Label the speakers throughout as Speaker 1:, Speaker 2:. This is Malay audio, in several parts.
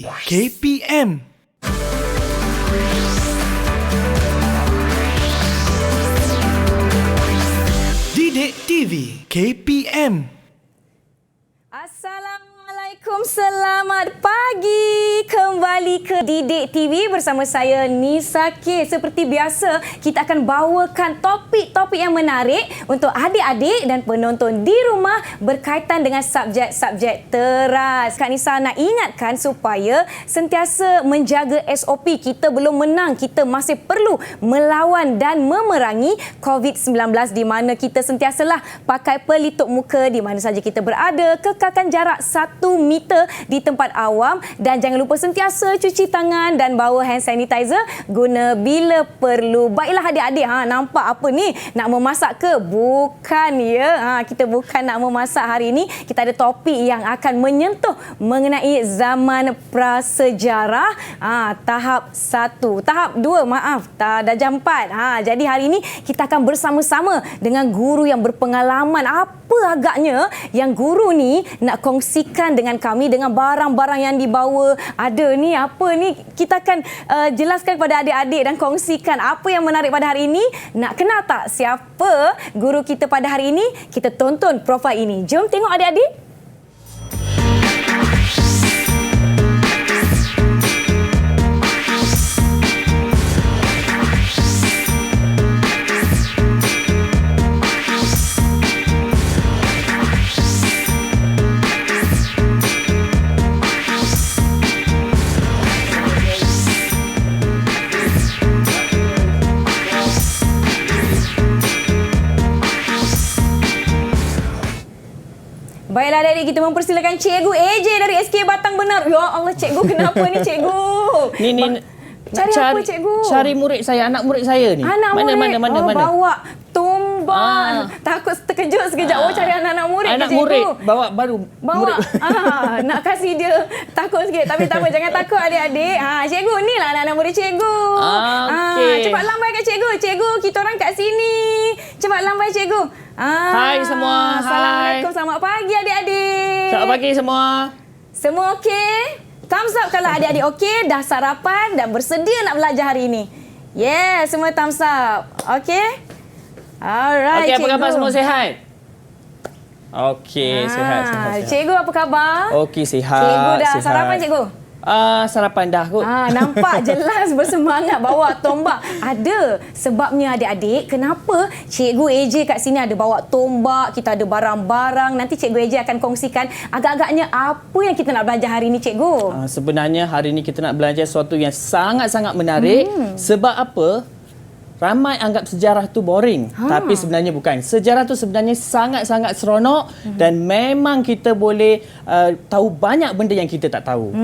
Speaker 1: KPM. Didik TV KPM.
Speaker 2: Assalamualaikum, selamat pagi. Kembali ke Didik TV bersama saya Nisa K. Seperti biasa, kita akan bawakan topik-topik yang menarik untuk adik-adik dan penonton di rumah berkaitan dengan subjek-subjek teras. Kak Nisa nak ingatkan supaya sentiasa menjaga SOP. Kita belum menang, kita masih perlu melawan dan memerangi COVID-19 di mana kita sentiasalah pakai pelitup muka di mana saja kita berada, kekalkan jarak 1 meter di tempat awam dan jangan lupa sentiasa cuci tangan dan bawa hand sanitizer guna bila perlu. Baiklah adik-adik, nampak apa ni? Nak memasak ke? Bukan ya. Kita bukan nak memasak hari ini. Kita ada topik yang akan menyentuh mengenai zaman prasejarah tahap 1. Tahap 2, maaf, darjah 4. Jadi hari ini kita akan bersama-sama dengan guru yang berpengalaman. Apa agaknya yang guru ni nak kongsikan dengan kami dengan barang-barang yang dibawa. Ada ni, apa ni? Kita akan jelaskan kepada adik-adik dan kongsikan apa yang menarik pada hari ini. Nak kenal tak siapa guru kita pada hari ini? Kita tonton profil ini. Jom tengok adik-adik. Baiklah adik-adik, kita mempersilakan Cikgu AJ dari SK Batang Benar. Ya Allah, Cikgu, kenapa ni Cikgu? Cari apa Cikgu?
Speaker 3: Cari murid saya, anak murid saya ni.
Speaker 2: Anak murid?
Speaker 3: Mana?
Speaker 2: Bawa tombak. Takut terkejut sekejap. Cari anak-anak murid
Speaker 3: anak
Speaker 2: ke Cikgu?
Speaker 3: Murid, bawa murid.
Speaker 2: Nak kasih dia takut sikit. Tapi tak apa, jangan takut adik-adik. Cikgu, ni lah anak-anak murid Cikgu.
Speaker 3: Okey.
Speaker 2: Cepat lambai kat Cikgu. Cikgu, kita orang kat sini. Cepat lambai Cikgu.
Speaker 3: Hai semua.
Speaker 2: Assalamualaikum. Selamat pagi adik-adik.
Speaker 3: Selamat pagi semua.
Speaker 2: Semua okey? Thumbs up kalau adik-adik okey, dah sarapan dan bersedia nak belajar hari ini. Yeah, semua thumbs up. Okey? Alright,
Speaker 3: Okey, apa
Speaker 2: Cikgu.
Speaker 3: khabar semua, sihat? Okey, sihat.
Speaker 2: Cikgu, apa khabar?
Speaker 3: Okey, sihat.
Speaker 2: Cikgu dah
Speaker 3: sihat.
Speaker 2: sarapan, Cikgu?
Speaker 3: Sarapan dah kot.
Speaker 2: Nampak jelas bersemangat bawa tombak. Ada sebabnya adik-adik, kenapa Cikgu AJ kat sini ada bawa tombak, kita ada barang-barang. Nanti Cikgu AJ akan kongsikan agak-agaknya apa yang kita nak belajar hari ini, Cikgu.
Speaker 3: Sebenarnya hari ini kita nak belajar sesuatu yang sangat-sangat menarik. Sebab apa? Ramai anggap sejarah tu boring. Tapi sebenarnya bukan. Sejarah tu sebenarnya sangat-sangat seronok dan memang kita boleh tahu banyak benda yang kita tak tahu.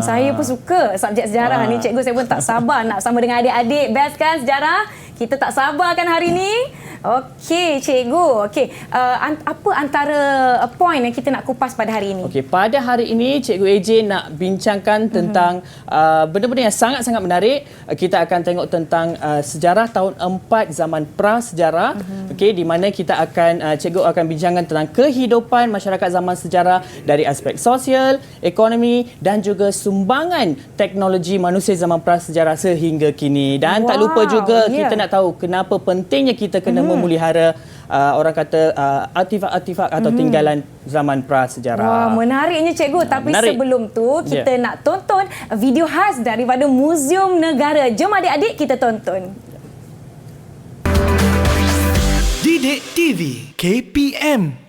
Speaker 2: Saya pun suka subjek sejarah ni, Cikgu. Saya pun tak sabar nak sama dengan adik-adik. Best kan sejarah? Kita tak sabar kan hari ni? Okey, Cikgu. Okey, apa antara poin yang kita nak kupas pada hari ini?
Speaker 3: Okey, pada hari ini Cikgu AJ nak bincangkan tentang benda-benda yang sangat-sangat menarik. Kita akan tengok tentang sejarah tahun 4 zaman prasejarah. Okey, di mana kita akan Cikgu akan bincangkan tentang kehidupan masyarakat zaman sejarah dari aspek sosial, ekonomi dan juga sumbangan teknologi manusia zaman prasejarah sehingga kini. Dan tak lupa juga kita nak tahu kenapa pentingnya kita kena memelihara orang kata artifak-artifak atau tinggalan zaman prasejarah.
Speaker 2: Wah, menariknya Cikgu. Tapi sebelum tu kita nak tonton video khas daripada Muzium Negara. Jom adik-adik kita tonton.
Speaker 1: Didik TV KPM.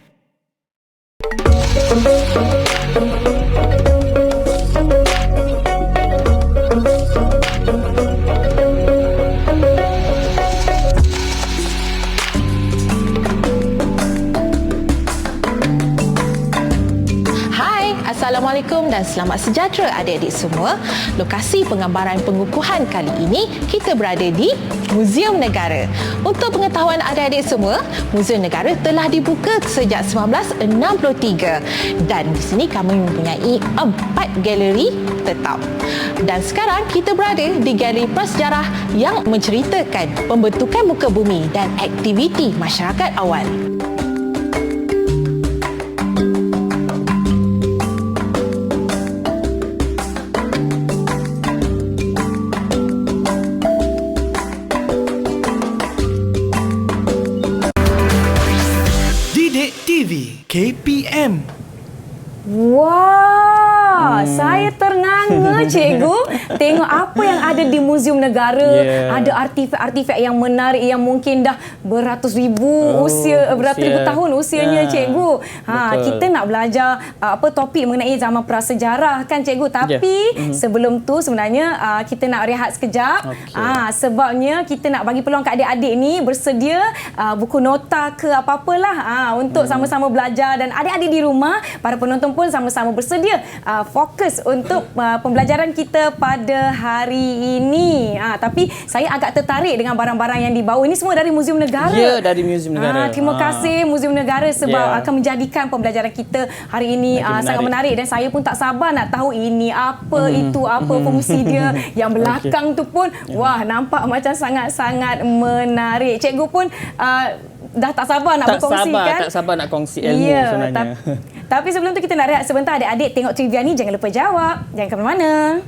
Speaker 4: Assalamualaikum dan selamat sejahtera adik-adik semua. Lokasi penggambaran pengukuhan kali ini kita berada di Muzium Negara. Untuk pengetahuan adik-adik semua, Muzium Negara telah dibuka sejak 1963 dan di sini kami mempunyai 4 galeri tetap. Dan sekarang kita berada di galeri prasejarah yang menceritakan pembentukan muka bumi dan aktiviti masyarakat awal.
Speaker 1: TV KPM.
Speaker 2: Wah, saya ternganga cikgu tengok apa yang ada di Muzium Negara. Ada artifak-artifak yang menarik yang mungkin dah beratus ribu tahun usianya cikgu. Kita nak belajar topik mengenai zaman prasejarah kan cikgu, tapi sebelum tu sebenarnya kita nak rehat sekejap. Sebabnya kita nak bagi peluang kat adik-adik ni bersedia buku nota ke apa-apalah untuk sama-sama belajar, dan adik-adik di rumah, para penonton pun sama-sama bersedia fokus untuk pembelajaran kita pada hari ini. Tapi saya agak tertarik dengan barang-barang yang dibawa. Ini semua dari Muzium Negara.
Speaker 3: Ya, dari Muzium Negara.
Speaker 2: Terima kasih Muzium Negara sebab akan menjadikan pembelajaran kita hari ini sangat menarik, dan saya pun tak sabar nak tahu ini apa, itu apa fungsi dia. Yang belakang tu pun wah, nampak macam sangat-sangat menarik. Cikgu pun dah tak sabar nak berkongsi kan?
Speaker 3: Tak sabar nak kongsi ilmu sebenarnya.
Speaker 2: Tapi sebelum tu kita nak rehat sebentar. Adik-adik tengok trivia ni, jangan lupa jawab. Jangan ke mana-mana.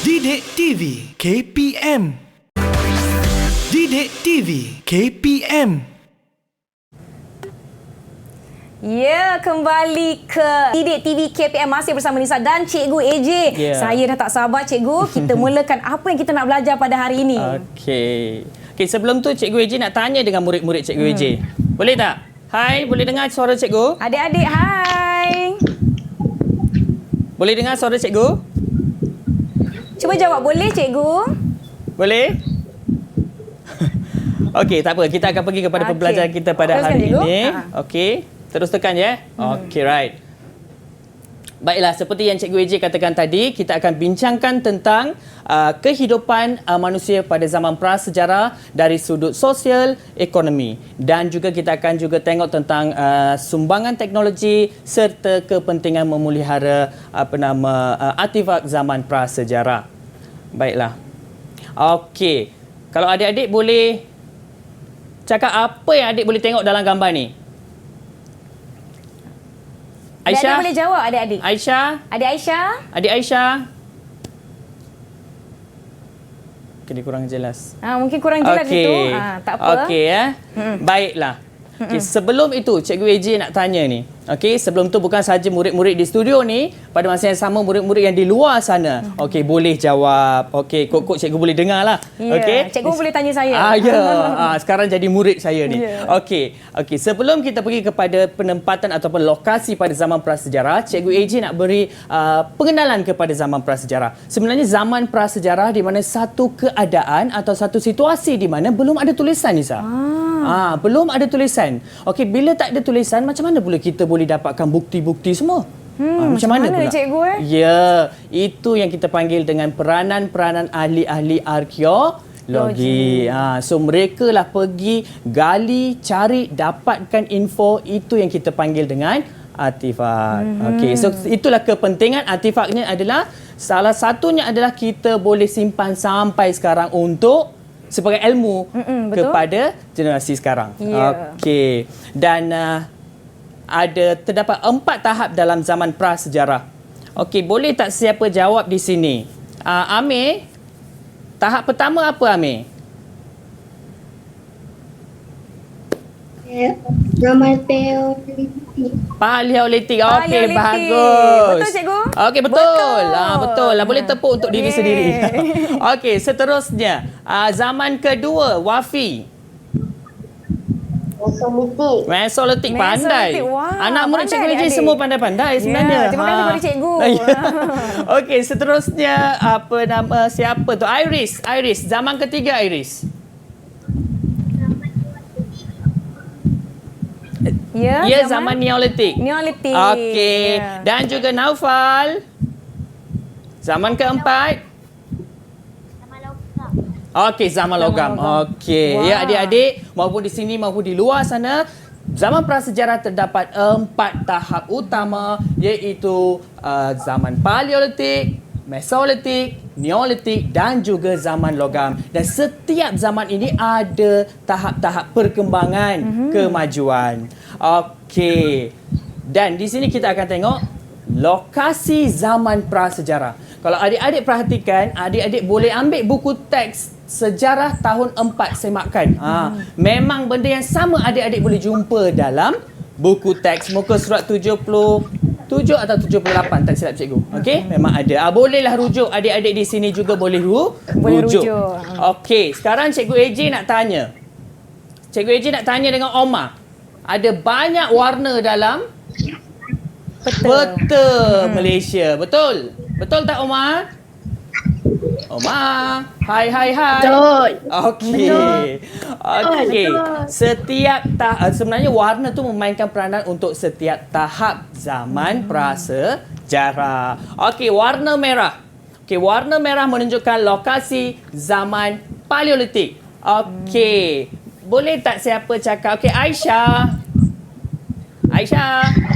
Speaker 1: Didik TV KPM. Didik TV KPM.
Speaker 2: Ya, kembali ke Didik TV KPM, masih bersama Nisa dan Cikgu AJ. Saya dah tak sabar cikgu, kita mulakan apa yang kita nak belajar pada hari ini.
Speaker 3: Okey, sebelum tu Cikgu AJ nak tanya dengan murid-murid Cikgu AJ. Boleh tak? Hai, boleh dengar suara cikgu?
Speaker 2: Adik-adik, hai.
Speaker 3: Boleh dengar suara cikgu?
Speaker 2: Cuba jawab, boleh cikgu?
Speaker 3: Boleh? Okey, tak apa. Kita akan pergi kepada pembelajaran kita pada
Speaker 2: Teruskan,
Speaker 3: hari
Speaker 2: cikgu.
Speaker 3: ini. Okey. Terus tekan ya. Okey, right. Baiklah, seperti yang Cikgu AJ katakan tadi, kita akan bincangkan tentang kehidupan manusia pada zaman prasejarah dari sudut sosial, ekonomi, dan juga kita akan juga tengok tentang sumbangan teknologi serta kepentingan memelihara artifak zaman prasejarah. Baiklah. Okey. Kalau adik-adik boleh cakap apa yang adik boleh tengok dalam gambar ni? Aisyah?
Speaker 2: Adik-adik boleh jawab, adik-adik.
Speaker 3: Aisyah?
Speaker 2: Adik Aisyah?
Speaker 3: Adik Aisyah? Okay, dia kurang jelas.
Speaker 2: Mungkin kurang jelas itu. Tak apa.
Speaker 3: Okey ya. Baiklah. Okay, sebelum itu Cikgu AJ nak tanya ni. Okey, sebelum tu bukan sahaja murid-murid di studio ni, pada masa yang sama murid-murid yang di luar sana. Okey, boleh jawab. Okey, kok cikgu boleh dengar lah. Okey.
Speaker 2: Cikgu boleh tanya saya.
Speaker 3: Sekarang jadi murid saya ni. Okey, sebelum kita pergi kepada penempatan ataupun lokasi pada zaman prasejarah, Cikgu AJ nak beri pengenalan kepada zaman prasejarah. Sebenarnya zaman prasejarah di mana satu keadaan atau satu situasi di mana belum ada tulisan, Nisa. Belum ada tulisan. Okey, bila tak ada tulisan, macam mana pula kita boleh dapatkan bukti-bukti semua? Macam mana pula?
Speaker 2: Cikgu?
Speaker 3: Ya, itu yang kita panggil dengan peranan-peranan ahli-ahli arkeologi. So mereka lah pergi gali, cari, dapatkan info, itu yang kita panggil dengan artifak. Okey, so itulah kepentingan artifaknya adalah salah satunya adalah kita boleh simpan sampai sekarang untuk sebagai ilmu kepada generasi sekarang. Okey. Dan terdapat 4 tahap dalam zaman prasejarah. Okey, boleh tak siapa jawab di sini? Amir, tahap pertama apa Amir?
Speaker 5: Zaman Paleolitik.
Speaker 3: Paleolitik. Okey, bagus.
Speaker 2: Betul cikgu?
Speaker 3: Okey, betul. Betul. Boleh tepuk untuk diri sendiri. Okey, seterusnya. Zaman kedua, Wafi. Mesololitik. Pandai. Anak murid Cikgu AJ semua pandai-pandai sebenarnya.
Speaker 2: Terima kasih kepada cikgu.
Speaker 3: Okey, seterusnya siapa tu? Iris. Zaman ketiga Iris. Ya, zaman Neolitik. Okey. Dan juga Naufal. Zaman keempat. Okey, zaman logam. Okey. Ya, adik-adik, maupun di sini maupun di luar sana, zaman prasejarah terdapat 4 tahap utama, iaitu zaman Paleolitik, Mesolitik, Neolitik dan juga zaman logam. Dan setiap zaman ini ada tahap-tahap perkembangan kemajuan. Okey. Dan di sini kita akan tengok lokasi zaman prasejarah. Kalau adik-adik perhatikan, adik-adik boleh ambil buku teks sejarah tahun 4 semakan. Memang benda yang sama adik-adik boleh jumpa dalam buku teks muka surat 77 atau 78 tak silap cikgu. Okey, memang ada. Bolehlah rujuk, adik-adik di sini juga boleh rujuk. Okey, sekarang cikgu AJ nak tanya. Cikgu AJ nak tanya dengan Omar. Ada banyak warna dalam peta Malaysia. Betul? Betul tak Omar? Omar. Hai.
Speaker 5: Betul.
Speaker 3: Okey. Okey. Setiap sebenarnya warna tu memainkan peranan untuk setiap tahap zaman prasejarah. Okey, warna merah. Okey, warna merah menunjukkan lokasi zaman Paleolitik. Okey. Boleh tak siapa cakap? Okey, Aisyah.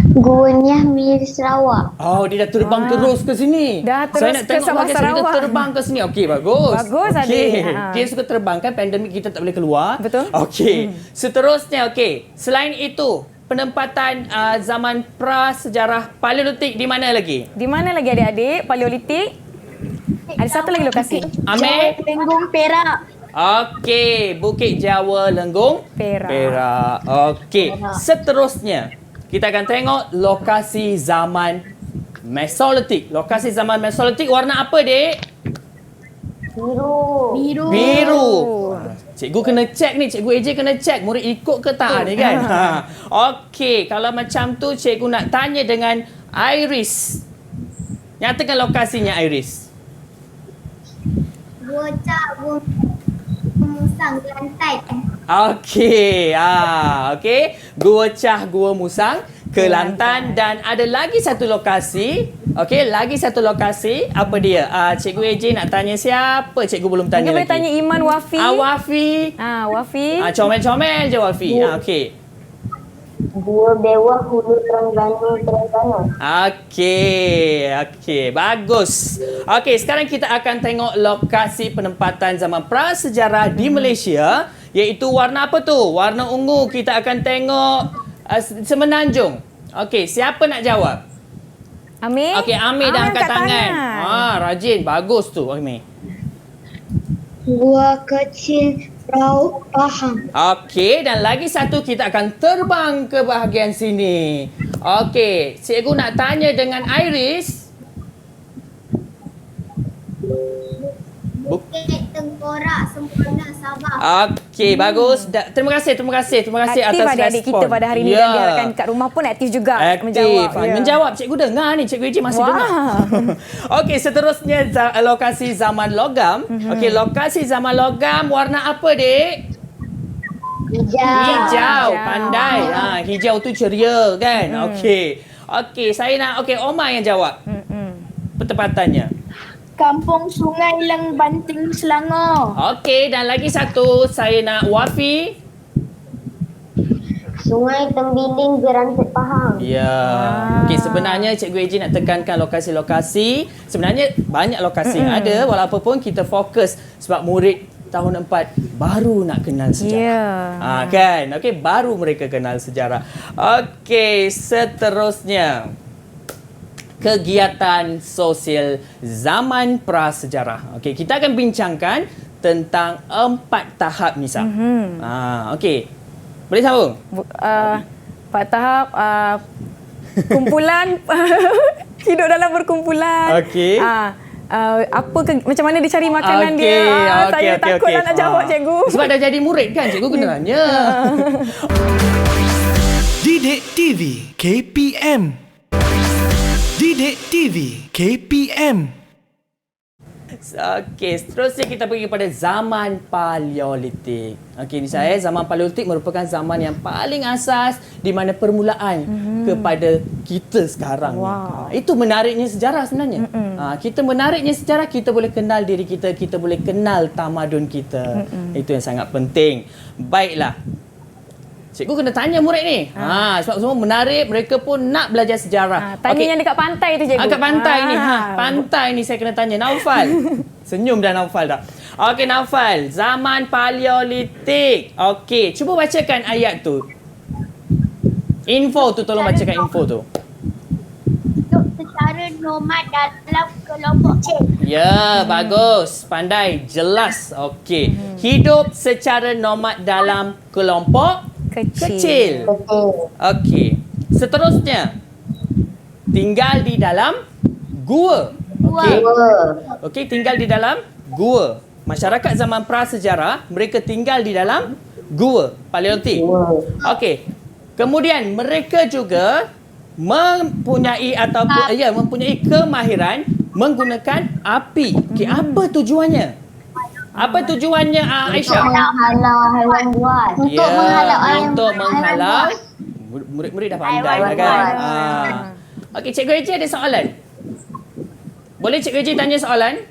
Speaker 5: Gua Nyahmir Sarawak.
Speaker 3: Oh, dia dah terbang terus ke sini.
Speaker 2: Dah terus
Speaker 3: Saya nak
Speaker 2: ke
Speaker 3: tengok
Speaker 2: Sabah
Speaker 3: bahagian
Speaker 2: Sarawak.
Speaker 3: dia terbang ke sini. Okey, bagus.
Speaker 2: Bagus,
Speaker 3: Okey.
Speaker 2: adik.
Speaker 3: Dia suka terbang kan, pandemik kita tak boleh keluar.
Speaker 2: Betul.
Speaker 3: Okey. Seterusnya, okey. Selain itu, penempatan zaman prasejarah Paleolitik di mana lagi?
Speaker 2: Di mana lagi adik-adik? Paleolitik? Ada satu lagi lokasi.
Speaker 3: Amir?
Speaker 5: Tenggung Perak.
Speaker 3: Okey, Bukit Jawa, Lenggong,
Speaker 2: Perak.
Speaker 3: Okey, seterusnya kita akan tengok lokasi zaman Mesolitik. Lokasi zaman Mesolitik warna apa, Dek? Biru. Cikgu kena check ni, Cikgu AJ kena check murid ikut ke tak ni kan. Okey, kalau macam tu cikgu nak tanya dengan Iris. Nyatakan lokasinya Iris.
Speaker 5: Gua Musang Kelantan.
Speaker 3: Okey, okey. Gua Cah, Gua Musang, Kelantan dan ada lagi satu lokasi. Okey, lagi satu lokasi. Apa dia? Cikgu AJ nak tanya siapa? Cikgu belum tanya
Speaker 2: Mungkin
Speaker 3: lagi.
Speaker 2: boleh tanya Iman Wafi.
Speaker 3: Wafi.
Speaker 2: Wafi.
Speaker 3: Comel-comel je Wafi. Okey.
Speaker 5: Gua Bewah Hulu Terengganu.
Speaker 3: Okey. Bagus. Okey, sekarang kita akan tengok lokasi penempatan zaman prasejarah di Malaysia, iaitu warna apa tu? Warna ungu. Kita akan tengok Semenanjung. Okey, siapa nak jawab?
Speaker 2: Amir.
Speaker 3: Okey, Amir dah angkat tangan. Rajin. Bagus tu, Amir.
Speaker 5: Gua Kecil Raut Pahang.
Speaker 3: Okey, dan lagi satu kita akan terbang ke bahagian sini. Okey, cikgu nak tanya dengan Iris.
Speaker 5: Bukit Tengkorak Sempurna Sabah.
Speaker 3: Okey, bagus. Terima kasih
Speaker 2: Aktif
Speaker 3: atas
Speaker 2: adik-adik
Speaker 3: respon.
Speaker 2: kita pada hari ini dan diharapkan kat rumah pun aktif juga menjawab.
Speaker 3: Menjawab. Cikgu dengar ni, Cikgu AJ masih dengar. Okey, seterusnya lokasi zaman logam. Okey, lokasi zaman logam warna apa, Dek? Hijau. Pandai. Hijau tu ceria kan? Okey, saya nak Omar yang jawab. Pertempatannya.
Speaker 5: Kampung Sungai Leng Banting Selangor.
Speaker 3: Okey, dan lagi satu saya nak Wafi.
Speaker 5: Sungai Tembiling Geranset Pahang.
Speaker 3: Ya. Okey, sebenarnya Cikgu AJ nak tekankan lokasi-lokasi. Sebenarnya banyak lokasi yang ada walaupun kita fokus sebab murid tahun 4 baru nak kenal sejarah. Kan? Okey, baru mereka kenal sejarah. Okey, seterusnya kegiatan sosial zaman prasejarah. Okey, kita akan bincangkan tentang 4 tahap Nisa. Okey. Boleh sambung?
Speaker 2: 4 tahap kumpulan hidup dalam berkumpulan.
Speaker 3: Okey.
Speaker 2: Macam mana dia cari makanan dia. Saya takutlah nak jawab, cikgu.
Speaker 3: Sebab dah jadi murid kan, cikgu kena tanya.
Speaker 1: Didik TV KPM. Didik TV KPM.
Speaker 3: Okey, seterusnya kita pergi kepada zaman Paleolitik. Okey, ni saya zaman Paleolitik merupakan zaman yang paling asas di mana permulaan kepada kita sekarang. Itu menariknya sejarah sebenarnya. Kita menariknya sejarah, kita boleh kenal diri kita, kita boleh kenal tamadun kita. Itu yang sangat penting. Baiklah. Cikgu kena tanya murid ni. Sebab semua menarik, mereka pun nak belajar sejarah.
Speaker 2: Tanya yang dekat pantai tu, cikgu.
Speaker 3: Dekat pantai ni. Pantai ni saya kena tanya. Naufal. Senyum dah Naufal dah. Okey, Naufal. Zaman Paleolitik. Okey, cuba bacakan ayat tu. Info tu, tolong bacakan info tu.
Speaker 5: secara nomad dalam kelompok kecil.
Speaker 3: Ya, bagus. Pandai, jelas. Okey. Hidup secara nomad dalam kelompok kecil. Okey. Seterusnya, tinggal di dalam gua. Okey. Okey, tinggal di dalam gua. Masyarakat zaman prasejarah, mereka tinggal di dalam gua, Paleolitik. Okey. Kemudian mereka juga mempunyai mempunyai kemahiran menggunakan api. Okey, apa tujuannya? Apa tujuannya Aisyah?
Speaker 5: Menghalau haiwan buas.
Speaker 3: Untuk menghalau. Murid-murid dah pandai dah kan. Okey, Cikgu Eji ada soalan. Boleh Cikgu Eji tanya soalan?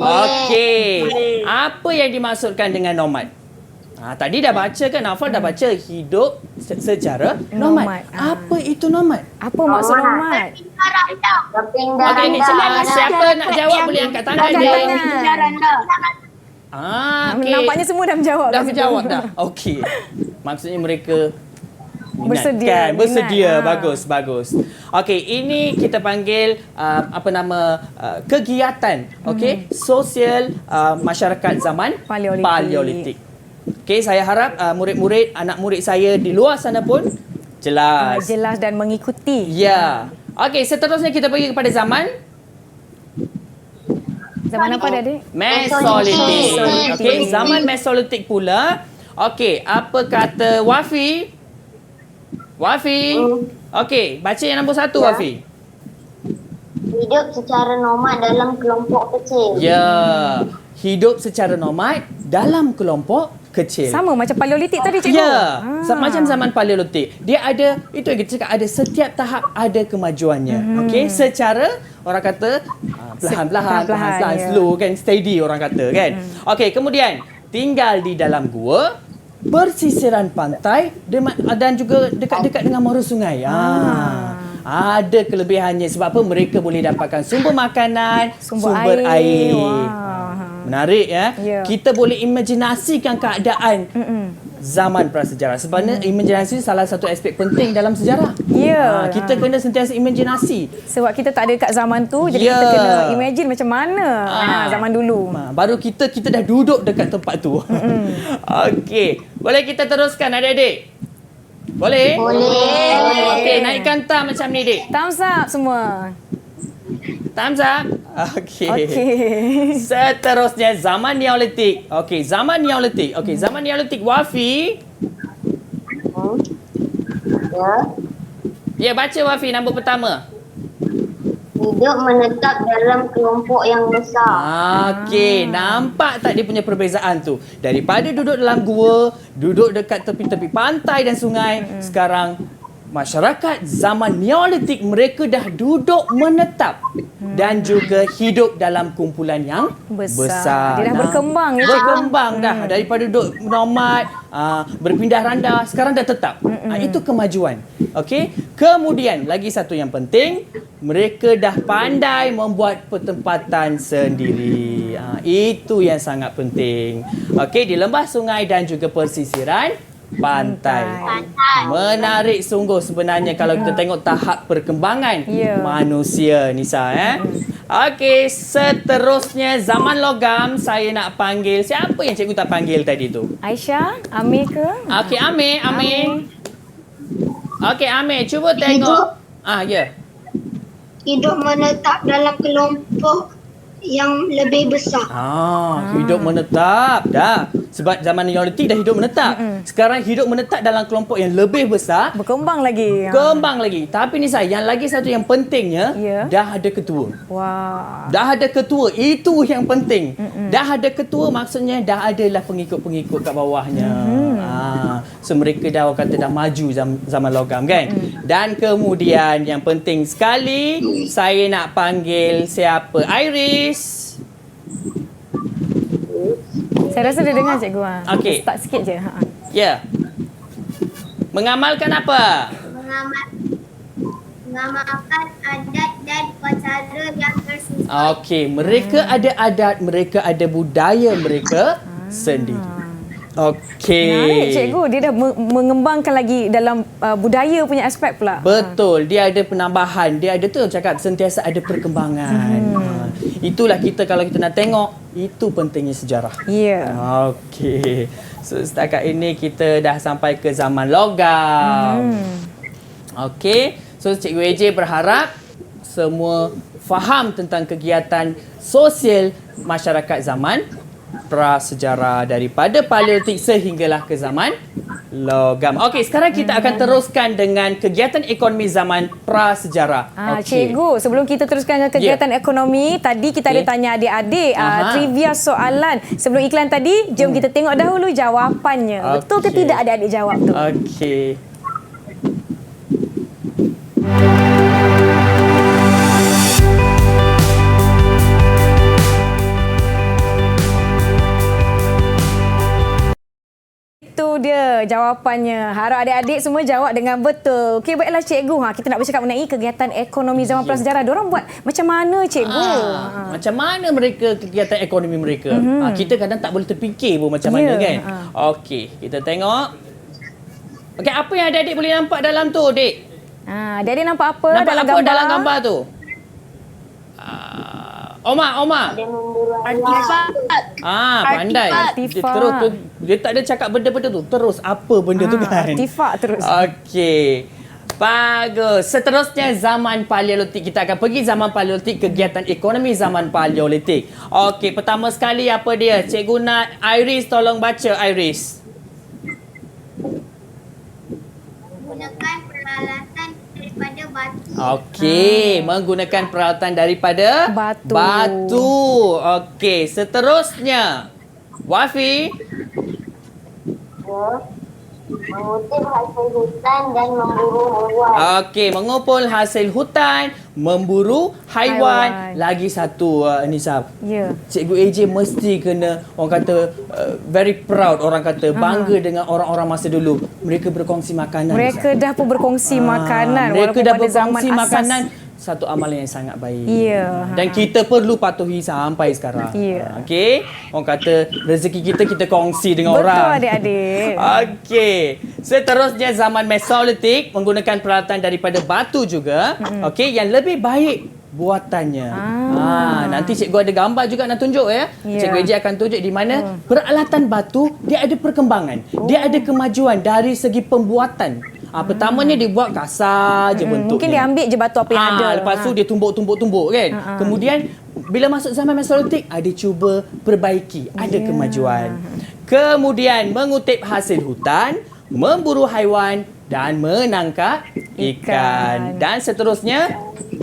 Speaker 3: Okey. Apa yang dimaksudkan dengan nomad? Tadi dah baca kan, Hafal dah baca hidup secara nomad. Apa itu nomad?
Speaker 2: Apa maksud nomad?
Speaker 3: Okey, ni siapa nak jawab boleh angkat tangan dia. Okey.
Speaker 2: Nampaknya semua dah menjawab.
Speaker 3: Dah menjawab dah. Okey. Maksudnya mereka
Speaker 2: Bersedia.
Speaker 3: Bersedia. Bagus. Okey, ini kita panggil kegiatan, okey, sosial masyarakat zaman Paleolitik. Okey, saya harap murid-murid, anak murid saya di luar sana pun jelas.
Speaker 2: Jelas dan mengikuti.
Speaker 3: Ya. Okey, seterusnya kita pergi kepada zaman
Speaker 2: apa adik?
Speaker 3: Mesolitik. Okey, zaman Mesolitik pula. Okey, apa kata Wafi? Okey, baca yang nombor 1 Wafi.
Speaker 5: Hidup secara nomad dalam kelompok kecil.
Speaker 3: Ya, hidup secara nomad dalam kelompok kecil.
Speaker 2: Sama macam Paleolitik tadi cikgu.
Speaker 3: Ya, macam zaman Paleolitik. Dia ada, itu yang kita cakap, ada setiap tahap ada kemajuannya. Okey, secara orang kata perlahan-lahan, slow kan, steady orang kata kan. Okey, kemudian tinggal di dalam gua, bersisiran pantai dan juga dekat-dekat dengan muara sungai. Ada kelebihannya sebab apa? Mereka boleh dapatkan sumber makanan, sumber air. Menarik ya. Kita boleh imajinasikan keadaan zaman prasejarah. Sebenarnya imajinasi salah satu aspek penting dalam sejarah. Kita kena sentiasa imajinasi.
Speaker 2: Sebab kita tak ada kat zaman tu, jadi kita kena imagine macam mana zaman dulu.
Speaker 3: Baru kita dah duduk dekat tempat tu. Okey, boleh kita teruskan adik-adik? Boleh? Okey, naikkan thumb macam ni, Dik.
Speaker 2: Thumbs up semua.
Speaker 3: Thumbs up. Okey. Seterusnya zaman Neolitik. Okey, zaman Neolitik. Wafi. Ya, baca Wafi nombor pertama.
Speaker 5: Hidup menetap dalam kelompok yang besar.
Speaker 3: Okey, nampak tak dia punya perbezaan tu? Daripada duduk dalam gua, duduk dekat tepi-tepi pantai dan sungai, sekarang masyarakat zaman Neolitik mereka dah duduk menetap dan juga hidup dalam kumpulan yang besar.
Speaker 2: Dia dah berkembang ya,
Speaker 3: Berkembang dah daripada duduk nomad, berpindah randa, sekarang dah tetap. Itu kemajuan. Okey. Kemudian lagi satu yang penting, mereka dah pandai membuat pertempatan sendiri. Itu yang sangat penting. Okey, di lembah sungai dan juga persisiran pantai. Menarik sungguh sebenarnya kalau kita tengok tahap perkembangan manusia, Nisa. Okey, seterusnya zaman logam. Saya nak panggil, siapa yang cikgu tak panggil tadi tu?
Speaker 2: Aisyah, Amir ke?
Speaker 3: Okey, Amir. Okey, Amir, cuba tengok. Ya.
Speaker 5: Hidup menetap dalam kelompok yang lebih besar.
Speaker 3: Hidup menetap dah. Sebab zaman Neolitik dah hidup menetap. Sekarang hidup menetap dalam kelompok yang lebih besar.
Speaker 2: Berkembang lagi.
Speaker 3: Tapi ni yang lagi satu yang pentingnya, dah ada ketua. Dah ada ketua, itu yang penting. Dah ada ketua maksudnya dah adalah pengikut-pengikut kat bawahnya. So mereka dah orang kata dah maju zaman logam kan. Dan kemudian yang penting sekali, saya nak panggil siapa? Iris.
Speaker 2: Saya rasa dia dengar cikgu.
Speaker 3: Okey.
Speaker 2: Start sikit je.
Speaker 3: Ya. Mengamalkan apa?
Speaker 5: Mengamalkan adat dan upacara yang tersusun.
Speaker 3: Okey, mereka ada adat, mereka ada budaya mereka sendiri. Okey.
Speaker 2: Menarik cikgu, dia dah mengembangkan lagi dalam budaya punya aspek pula.
Speaker 3: Betul, dia ada penambahan, dia ada tu cakap sentiasa ada perkembangan. Itulah kita kalau kita nak tengok, itu pentingnya sejarah.
Speaker 2: Ya.
Speaker 3: Okey. So setakat ini kita dah sampai ke zaman logam. Okey. So Cikgu AJ berharap semua faham tentang kegiatan sosial masyarakat zaman prasejarah daripada Paleolitik sehinggalah ke zaman logam. Okey, sekarang kita akan teruskan dengan kegiatan ekonomi zaman prasejarah.
Speaker 2: Cikgu, sebelum kita teruskan ke kegiatan ekonomi, tadi kita ada tanya adik-adik trivia soalan. Sebelum iklan tadi, jom kita tengok dahulu jawapannya. Betul ke tidak adik-adik jawab tu?
Speaker 3: Okey.
Speaker 2: Itu dia jawapannya. Harap adik-adik semua jawab dengan betul. Okey, baiklah cikgu. Kita nak bercakap mengenai kegiatan ekonomi zaman prasejarah. Diorang buat macam mana cikgu?
Speaker 3: Macam mana mereka kegiatan ekonomi mereka? Kita kadang tak boleh terfikir pun macam mana kan? Okey, kita tengok. Okey, apa yang adik-adik boleh nampak dalam tu, Dik?
Speaker 2: Adik-adik nampak apa
Speaker 3: Nampak
Speaker 2: dalam
Speaker 3: apa
Speaker 2: gambar?
Speaker 3: dalam gambar tu? Oma.
Speaker 5: Artifak.
Speaker 3: Pandai.
Speaker 2: Artifak.
Speaker 3: Dia tak ada cakap benda-benda tu. Terus apa benda tu kan?
Speaker 2: Artifak terus.
Speaker 3: Okey. Bagus. Seterusnya zaman Paleolitik. Kita akan pergi zaman Paleolitik, kegiatan ekonomi zaman Paleolitik. Okey, pertama sekali apa dia? Cikgu nak Iris tolong baca, Iris.
Speaker 5: Menggunakan peralatan daripada batu.
Speaker 3: Okey, menggunakan peralatan daripada
Speaker 2: Batu.
Speaker 3: Okey, seterusnya Wafi.
Speaker 5: Mengutip hasil hutan dan memburu haiwan.
Speaker 3: Okey, mengumpul hasil hutan, memburu haiwan. Lagi satu, Nisa.
Speaker 2: Ya.
Speaker 3: Cikgu AJ mesti kena, orang kata, very proud, orang kata, bangga dengan orang-orang masa dulu. Mereka berkongsi makanan.
Speaker 2: Mereka dah pun berkongsi makanan.
Speaker 3: Mereka
Speaker 2: walaupun
Speaker 3: dah
Speaker 2: pada zaman
Speaker 3: berkongsi
Speaker 2: asas.
Speaker 3: makanan. Satu amalan yang sangat baik.
Speaker 2: Ya.
Speaker 3: Dan kita perlu patuhi sampai sekarang.
Speaker 2: Ya.
Speaker 3: Okey. Orang kata rezeki kita kongsi dengan
Speaker 2: Betul,
Speaker 3: orang.
Speaker 2: adik-adik.
Speaker 3: Okey. Seterusnya zaman Mesolitik menggunakan peralatan daripada batu juga. Okey, yang lebih baik buatannya. Nanti cikgu ada gambar juga nak tunjuk ya.
Speaker 2: Ya.
Speaker 3: Cikgu AJ akan tunjuk di mana peralatan batu dia ada perkembangan. Dia ada kemajuan dari segi pembuatan. Pertamanya dia buat kasar je bentuknya.
Speaker 2: Mungkin dia ambil je batu apa yang ada.
Speaker 3: Lepas tu dia tumbuk kan. Kemudian bila masuk zaman Mesolitik ada cuba perbaiki, ada kemajuan. Kemudian mengutip hasil hutan, memburu haiwan dan menangkap ikan. Dan seterusnya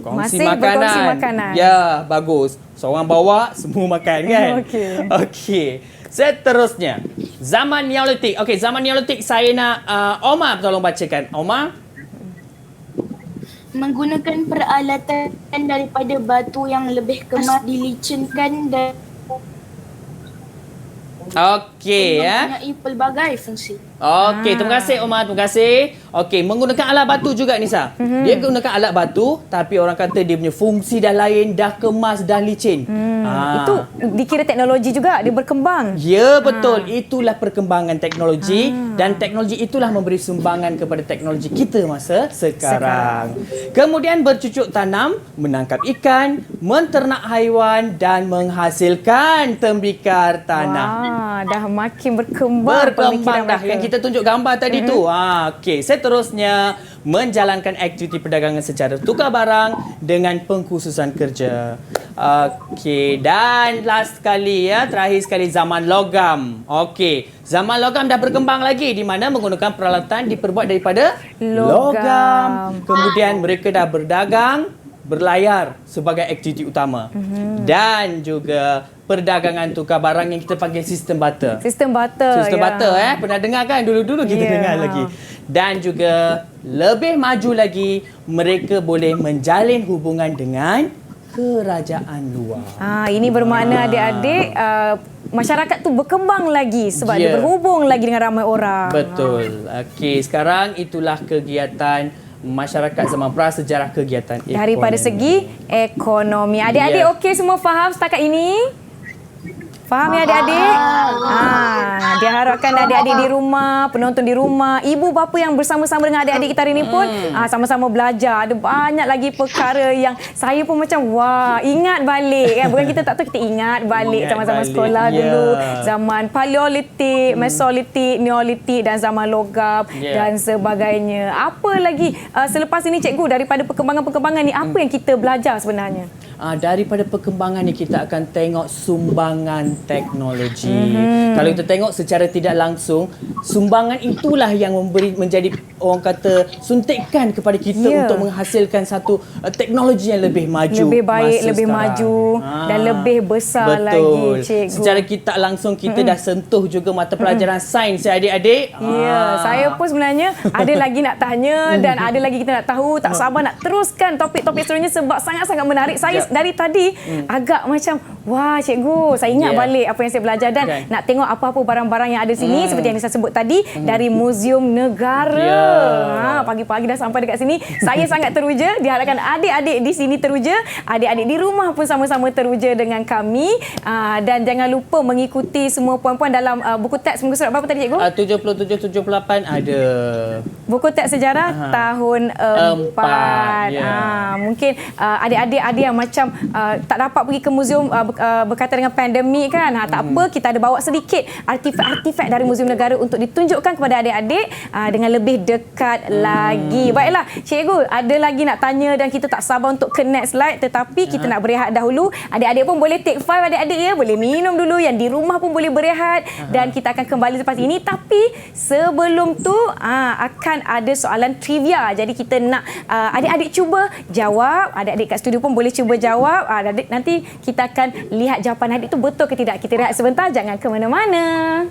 Speaker 3: kongsi
Speaker 2: Masih
Speaker 3: makanan.
Speaker 2: berkongsi makanan.
Speaker 3: Ya, bagus. Seorang bawa, semua makan kan? Okey. Seterusnya, zaman Neolitik. Okey, zaman Neolitik saya nak Omar tolong bacakan. Omar.
Speaker 6: Menggunakan peralatan daripada batu yang lebih kemas dilicinkan dan
Speaker 3: Okey ya.
Speaker 6: mempunyai pelbagai fungsi.
Speaker 3: Okey, terima kasih Omar, terima kasih. Okey, menggunakan alat batu juga Nisa. Dia gunakan alat batu tapi orang kata dia punya fungsi dah lain, dah kemas, dah licin.
Speaker 2: Itu dikira teknologi juga, dia berkembang.
Speaker 3: Ya, betul. Itulah perkembangan teknologi dan teknologi itulah memberi sumbangan kepada teknologi kita masa sekarang. Kemudian bercucuk tanam, menangkap ikan, menternak haiwan dan menghasilkan tembikar tanah.
Speaker 2: Dah makin berkembang pemikiran
Speaker 3: dah.
Speaker 2: mereka.
Speaker 3: Yang kita tunjuk gambar tadi tu. Okey, seterusnya menjalankan aktiviti perdagangan secara tukar barang dengan pengkhususan kerja. Okey, dan last sekali ya, terakhir sekali zaman logam. Okey, zaman logam dah berkembang lagi di mana menggunakan peralatan diperbuat daripada logam. Kemudian mereka dah berdagang, berlayar sebagai aktiviti utama. Dan juga perdagangan tukar barang yang kita panggil sistem barter.
Speaker 2: Sistem barter.
Speaker 3: Sistem barter pernah dengar kan dulu-dulu kita dengar lagi. Dan juga lebih maju lagi mereka boleh menjalin hubungan dengan kerajaan luar.
Speaker 2: Ini bermakna adik-adik masyarakat tu berkembang lagi sebab dia berhubung lagi dengan ramai orang.
Speaker 3: Betul. Okey, sekarang itulah kegiatan masyarakat zaman prasejarah, kegiatan ekonomi.
Speaker 2: Daripada segi ekonomi. Adik-adik okey semua faham setakat ini? Faham ya adik-adik? Diharapkan adik-adik di rumah, penonton di rumah, ibu bapa yang bersama-sama dengan adik-adik kita hari ini pun sama-sama belajar. Ada banyak lagi perkara yang saya pun macam wah, ingat balik kan. Bukan kita tak tahu, kita ingat balik sama-sama sekolah dulu. Zaman Paleolitik, Mesolitik, Neolitik dan zaman logam dan sebagainya. Apa lagi selepas ini cikgu daripada perkembangan-perkembangan ni apa yang kita belajar sebenarnya?
Speaker 3: Daripada perkembangan ni kita akan tengok sumbangan teknologi. Kalau kita tengok secara tidak langsung, sumbangan itulah yang menjadi orang kata suntikan kepada kita untuk menghasilkan satu teknologi yang lebih maju,
Speaker 2: lebih baik, lebih
Speaker 3: sekarang.
Speaker 2: Maju dan lebih besar lagi, cikgu.
Speaker 3: Secara tak langsung kita dah sentuh juga mata pelajaran sains ya adik-adik.
Speaker 2: Ya, saya pun sebenarnya ada lagi nak tanya dan ada lagi kita nak tahu. Tak sabar nak teruskan topik-topik seterusnya sebab sangat-sangat menarik. Saya dari tadi agak macam wah cikgu, saya ingat balik apa yang saya belajar dan nak tengok apa-apa barang-barang yang ada sini seperti yang saya sebut tadi dari Muzium Negara. Pagi-pagi dah sampai dekat sini. Saya sangat teruja. Diharapkan adik-adik di sini teruja, adik-adik di rumah pun sama-sama teruja dengan kami. Dan jangan lupa mengikuti semua puan-puan dalam buku teks muka surat berapa tadi cikgu?
Speaker 3: 77-78 ada.
Speaker 2: Buku teks sejarah tahun 4. Mungkin adik-adik ada yang macam tak dapat pergi ke muzium berkaitan dengan pandemik kan. Tak apa, kita ada bawa sedikit artifak-artifak dari Muzium Negara untuk ditunjukkan kepada adik-adik dengan lebih dekat lagi. Baiklah, cikgu ada lagi nak tanya dan kita tak sabar untuk ke next slide, tetapi kita nak berehat dahulu. Adik-adik pun boleh take 5 adik-adik ya, boleh minum dulu, yang di rumah pun boleh berehat dan kita akan kembali selepas ini. Tapi sebelum tu akan ada soalan trivia. Jadi kita nak adik-adik cuba jawab, adik-adik kat studio pun boleh cuba jawab. Nanti kita akan lihat jawapan adik tu betul ke tidak. Kita rehat sebentar, jangan ke mana-mana.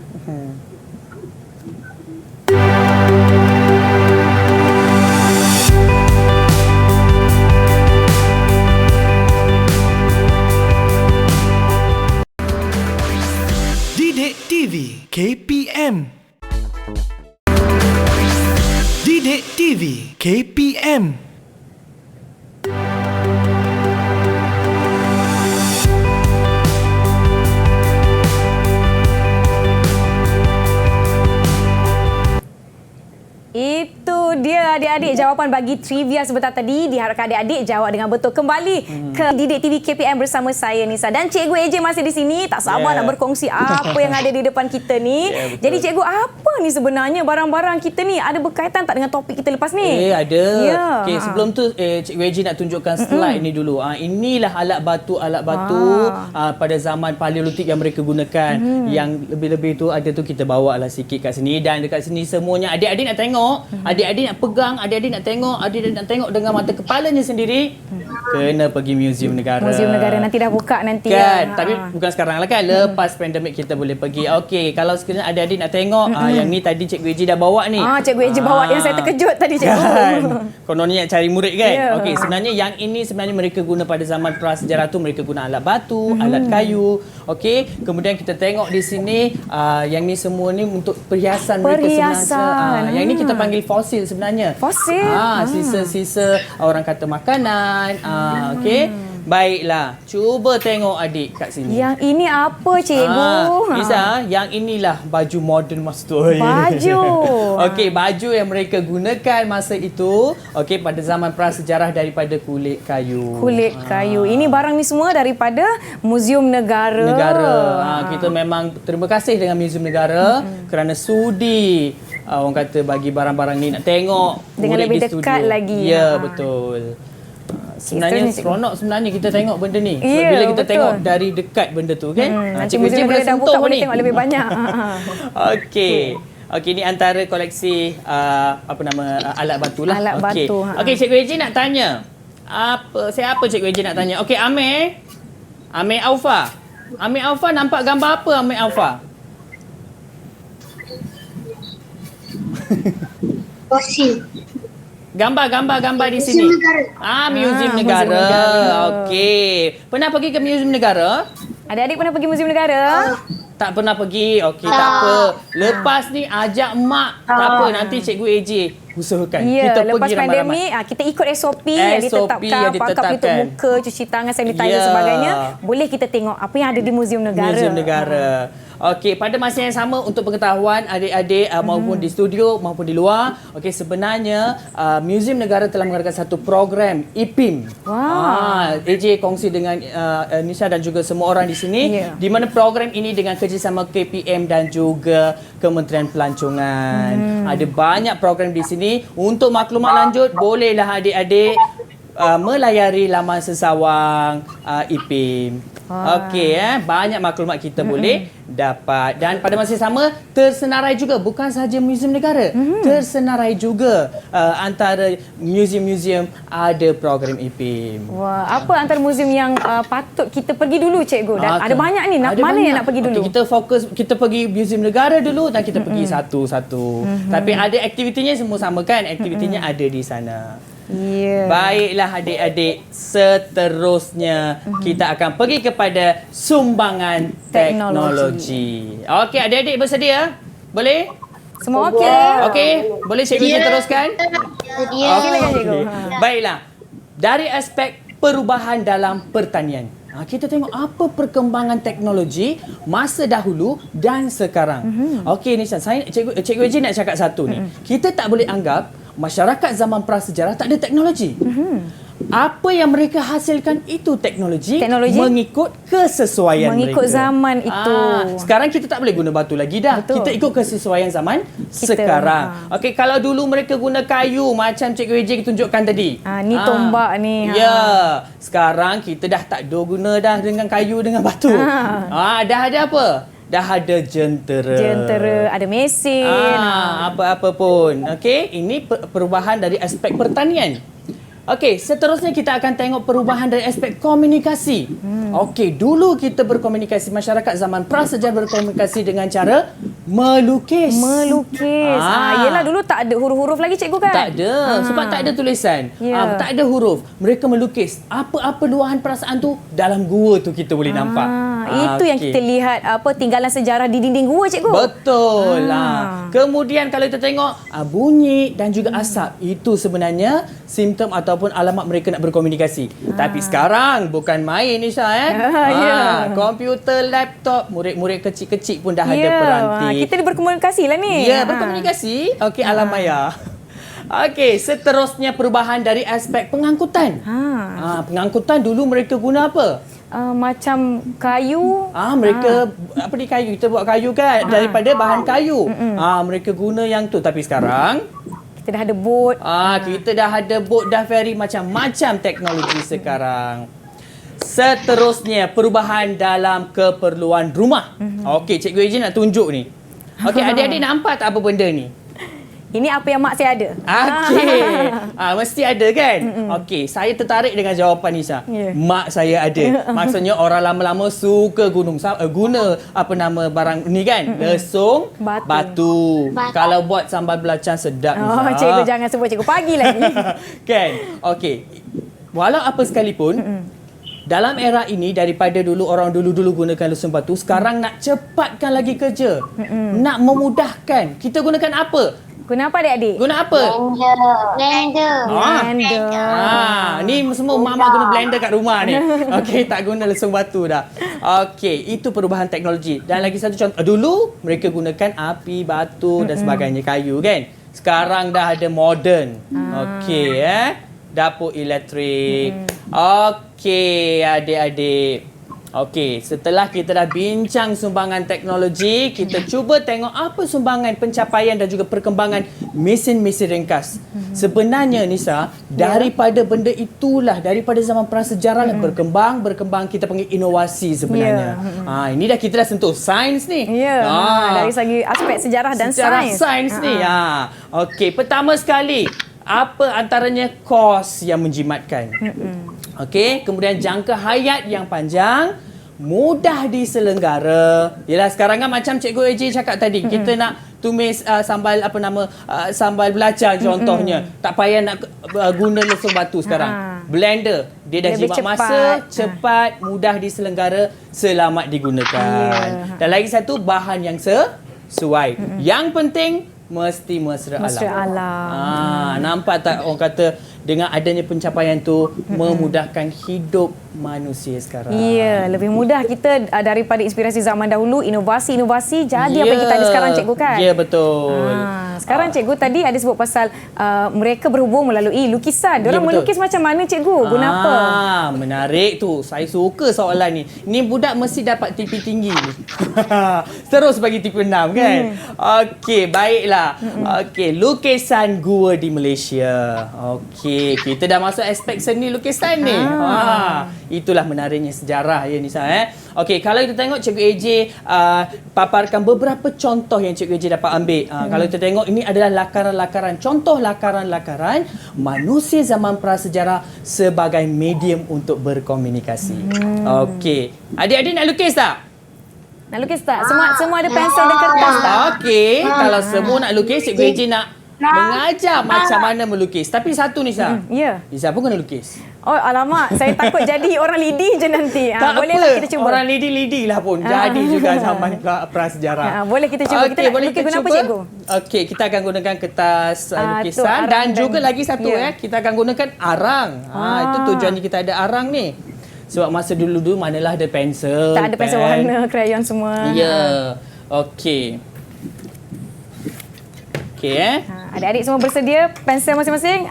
Speaker 1: Didik TV KPM. Didik TV KPM.
Speaker 2: Itu dia adik-adik jawapan bagi trivia sebentar tadi. Diharapkan adik-adik jawab dengan betul. Kembali ke Didik TV KPM bersama saya Nisa dan Cikgu AJ masih di sini. Tak sabar nak berkongsi apa yang ada di depan kita ni. Jadi Cikgu, apa ni sebenarnya barang-barang kita ni? Ada berkaitan tak dengan topik kita lepas ni?
Speaker 3: Ada. Okey, sebelum tu Cikgu AJ nak tunjukkan slide ni dulu. Inilah alat batu pada zaman Paleolitik yang mereka gunakan. Yang lebih-lebih tu ada tu kita bawa lah sikit kat sini, dan dekat sini semuanya adik-adik nak tengok. Adik-adik nak pegang, adik-adik nak tengok, adik-adik nak tengok dengan mata kepalanya sendiri. Kena pergi Muzium Negara.
Speaker 2: Muzium Negara nanti dah buka nanti
Speaker 3: kan. Tapi bukan sekarang lah kan. Lepas pandemik kita boleh pergi. Okey, kalau sekiranya adik-adik nak tengok yang ni tadi Cikgu AJ dah bawa ni.
Speaker 2: Cikgu AJ bawa yang saya terkejut tadi cikgu.
Speaker 3: Kan. Kononnya nak cari murid kan. Okey, sebenarnya yang ini sebenarnya mereka guna pada zaman prasejarah tu, mereka guna alat batu, alat kayu. Okey, kemudian kita tengok di sini yang ni semua ni untuk perhiasan mereka sebenarnya. Yang ni kita panggil fosil sebenarnya.
Speaker 2: Fosil?
Speaker 3: Sisa-sisa orang kata makanan. Okey. Baiklah, cuba tengok adik kat sini.
Speaker 2: Yang ini apa cikgu?
Speaker 3: Nisa, yang inilah baju moden masa tu.
Speaker 2: Baju.
Speaker 3: Okey, baju yang mereka gunakan masa itu, okey, pada zaman prasejarah daripada kulit kayu.
Speaker 2: Kulit kayu. Ini barang ni semua daripada Muzium Negara.
Speaker 3: Kita memang terima kasih dengan Muzium Negara kerana sudi orang kata bagi barang-barang ni nak tengok
Speaker 2: dengan lebih dekat lagi.
Speaker 3: Ya, betul. Sebenarnya seronok sebenarnya kita tengok benda ni. Bila kita tengok dari dekat benda tu kan.
Speaker 2: Nanti Muzium Negara dah buka boleh tengok lebih banyak.
Speaker 3: Okey. Okey, ni antara koleksi alat batu lah.
Speaker 2: Alat batu.
Speaker 3: Okey, Cikgu AJ nak tanya. Siapa Cikgu AJ nak tanya? Okey, Amir Aufa. Amir Aufa nampak gambar apa Amir Aufa?
Speaker 5: Fosil.
Speaker 3: Gambar di sini.
Speaker 5: Muzium Negara.
Speaker 3: Muzium Negara. Okey. Pernah pergi ke Muzium Negara?
Speaker 2: Adik-adik pernah pergi Muzium Negara?
Speaker 3: Tak pernah pergi. Okey, tak apa. Lepas ni ajak mak. Tak apa, nanti Cikgu AJ usahakan.
Speaker 2: Ya,
Speaker 3: Kita
Speaker 2: lepas
Speaker 3: pergi ramai-ramai.
Speaker 2: pandemik kita ikut SOP yang ditetapkan, pakai tutup muka, cuci tangan, sanitizer
Speaker 3: Ya.
Speaker 2: sebagainya. Boleh kita tengok apa yang ada di Muzium Negara.
Speaker 3: Muzium Negara. Okey, pada masa yang sama untuk pengetahuan adik-adik maupun di studio maupun di luar, okey, sebenarnya Muzium Negara telah mengadakan satu program IPIM.
Speaker 2: Wah.
Speaker 3: AJ kongsi dengan Nisha dan juga semua orang di sini,
Speaker 2: Ya.
Speaker 3: di mana program ini dengan kerjasama KPM dan juga Kementerian Pelancongan. Ada banyak program di sini. Untuk maklumat lanjut, bolehlah adik-adik melayari laman sesawang IPIM. Okey, banyak maklumat kita boleh dapat. Dan pada masa yang sama, tersenarai juga bukan sahaja Muzium Negara. Tersenarai juga antara muzium-muzium ada program IPIM.
Speaker 2: Wah, apa antara muzium yang patut kita pergi dulu, cikgu? Dan ada banyak ni.
Speaker 3: Ada
Speaker 2: Mana
Speaker 3: banyak.
Speaker 2: yang nak pergi dulu?
Speaker 3: Okey, kita fokus, kita pergi Muzium Negara dulu dan kita pergi satu-satu. Tapi ada aktivitinya semua sama kan? Aktivitinya ada di sana.
Speaker 2: Ya.
Speaker 3: Baiklah adik-adik, seterusnya kita akan pergi kepada sumbangan teknologi. Okey, adik-adik bersedia? Boleh?
Speaker 2: Semua okey?
Speaker 3: Okey, boleh cikgu yeah. teruskan?
Speaker 2: Silakan, cikgu.
Speaker 3: Baiklah. Dari aspek perubahan dalam pertanian. Kita tengok apa perkembangan teknologi masa dahulu dan sekarang. Okey Nisha, Cikgu Eji nak cakap satu ni. Kita tak boleh anggap masyarakat zaman prasejarah tak ada teknologi. Apa yang mereka hasilkan itu teknologi mengikut kesesuaian
Speaker 2: mengikut
Speaker 3: mereka.
Speaker 2: Zaman itu.
Speaker 3: Sekarang kita tak boleh guna batu lagi dah.
Speaker 2: Betul.
Speaker 3: Kita ikut kesesuaian zaman sekarang. Okey, kalau dulu mereka guna kayu macam Cikgu Eji tunjukkan tadi.
Speaker 2: Ni tombak ni.
Speaker 3: Ya. Sekarang kita dah tak guna dah dengan kayu dengan batu. Dah ada apa? Dah ada jentera,
Speaker 2: ada mesin.
Speaker 3: Apa-apa pun. Okey, ini perubahan dari aspek pertanian. Okey, seterusnya kita akan tengok perubahan dari aspek komunikasi. Okey, dulu kita berkomunikasi, masyarakat zaman prasejarah berkomunikasi dengan cara melukis.
Speaker 2: Yelah, dulu tak ada huruf-huruf lagi, cikgu kan?
Speaker 3: Tak ada, sebab tak ada tulisan. Tak ada huruf. Mereka melukis. Apa-apa luahan perasaan tu dalam gua tu kita boleh nampak.
Speaker 2: Itu yang kita lihat tinggalan sejarah di dinding gua, cikgu.
Speaker 3: Betul. Kemudian kalau kita tengok bunyi dan juga asap, itu sebenarnya simptom ataupun alamat mereka nak berkomunikasi. Tapi sekarang bukan main Nisha komputer, laptop, murid-murid kecil-kecil pun dah ada peranti.
Speaker 2: Kita berkomunikasi lah ni.
Speaker 3: Ya, berkomunikasi. Okey, alam maya. Okey, seterusnya perubahan dari aspek pengangkutan. Pengangkutan dulu mereka guna apa?
Speaker 2: Macam kayu.
Speaker 3: Mereka apa ni kayu, kita buat kayu kan daripada bahan kayu. Mereka guna yang tu. Tapi sekarang
Speaker 2: kita dah ada bot.
Speaker 3: Kita dah ada bot, dah ferry, macam-macam teknologi sekarang. Seterusnya perubahan dalam keperluan rumah. Okey, Cikgu Eji nak tunjuk ni. Okey, adik-adik nampak tak apa benda ni?
Speaker 2: Ini apa yang mak saya ada.
Speaker 3: Okey. Mesti ada kan? Okey, saya tertarik dengan jawapan Nisha. Mak saya ada. Maksudnya orang lama-lama suka guna barang ni kan? Lesung, batu. Kalau buat sambal belacan sedap Nisha.
Speaker 2: Cikgu jangan sebut cikgu pagi lagi.
Speaker 3: Kan? Okey. Walau apa sekalipun, dalam era ini, daripada dulu orang dulu gunakan lesung batu, sekarang nak cepatkan lagi kerja. Nak memudahkan. Kita gunakan apa?
Speaker 2: Guna apa adik-adik?
Speaker 3: Guna apa?
Speaker 5: Blender.
Speaker 3: Ni semua mak guna blender kat rumah ni. Okey, tak guna lesung batu dah. Okey, itu perubahan teknologi. Dan lagi satu contoh, dulu mereka gunakan api, batu dan sebagainya, kayu kan. Sekarang dah ada moden. Okey, dapur elektrik. Okey, adik-adik. Okey, setelah kita dah bincang sumbangan teknologi, kita cuba tengok apa sumbangan pencapaian dan juga perkembangan mesin-mesin ringkas. Sebenarnya Nisa, daripada benda itulah, daripada zaman prasejarah berkembang, kita panggil inovasi sebenarnya. Ini dah kita dah sentuh sains ni.
Speaker 2: Dari segi aspek sejarah dan sains.
Speaker 3: Sains ni. Okey, pertama sekali, apa antaranya kos yang menjimatkan. Okey, kemudian jangka hayat yang panjang, mudah diselenggara. Yalah, sekarang kan macam Cikgu Eji cakap tadi, kita nak tumis sambal belacan contohnya. Tak payah nak guna lesung batu sekarang. Blender, dia dah jimat masa, cepat, mudah diselenggara, selamat digunakan. Dan lagi satu, bahan yang sesuai. Yang penting mesti mesra alam.
Speaker 2: Mesra alam.
Speaker 3: Nampak tak orang kata dengan adanya pencapaian tu memudahkan hidup manusia sekarang.
Speaker 2: Ya, lebih mudah kita daripada inspirasi zaman dahulu, inovasi-inovasi jadi apa yang kita ada sekarang cikgu kan?
Speaker 3: Ya, betul.
Speaker 2: Sekarang cikgu tadi ada sebut pasal mereka berhubung melalui lukisan. Diorang
Speaker 3: betul.
Speaker 2: melukis macam mana cikgu? Guna apa?
Speaker 3: Menarik tu. Saya suka soalan ni. Ni budak mesti dapat tipi tinggi ni. Terus bagi tipi 6 kan? Okey, baiklah. Okey, lukisan gua di Malaysia. Okey, kita dah masuk aspek seni lukisan ni. Itulah menariknya sejarah ya Nisa. Okey, kalau kita tengok Cikgu AJ paparkan beberapa contoh yang Cikgu AJ dapat ambil. Kalau kita tengok ini adalah lakaran-lakaran, contoh lakaran-lakaran manusia zaman prasejarah sebagai medium untuk berkomunikasi. Okey, adik-adik nak lukis tak?
Speaker 2: Nak lukis tak? Semua ada pensel dan kertas tak?
Speaker 3: Okey, kalau semua nak lukis, Cikgu AJ nak mengajar macam mana melukis. Tapi satu Nisa.
Speaker 2: Ya.
Speaker 3: Nisa pun kena lukis.
Speaker 2: Oh, alamak. Saya takut jadi orang lidi je nanti. Bolehlah kita cuba.
Speaker 3: Orang lidi-lidi lah pun. Jadi juga zaman prasejarah.
Speaker 2: Boleh kita cuba. Kita nak
Speaker 3: boleh
Speaker 2: lukis guna apa
Speaker 3: cuba.
Speaker 2: cikgu?
Speaker 3: Okey, kita akan gunakan kertas lukisan
Speaker 2: tu,
Speaker 3: dan juga lagi satu kita akan gunakan arang. Itu tujuannya kita ada arang ni. Sebab masa dulu-dulu manalah ada pensel.
Speaker 2: Tak ada pensel warna, krayon semua.
Speaker 3: Ya. Okey. Okey
Speaker 2: Adik-adik semua bersedia pensel masing-masing?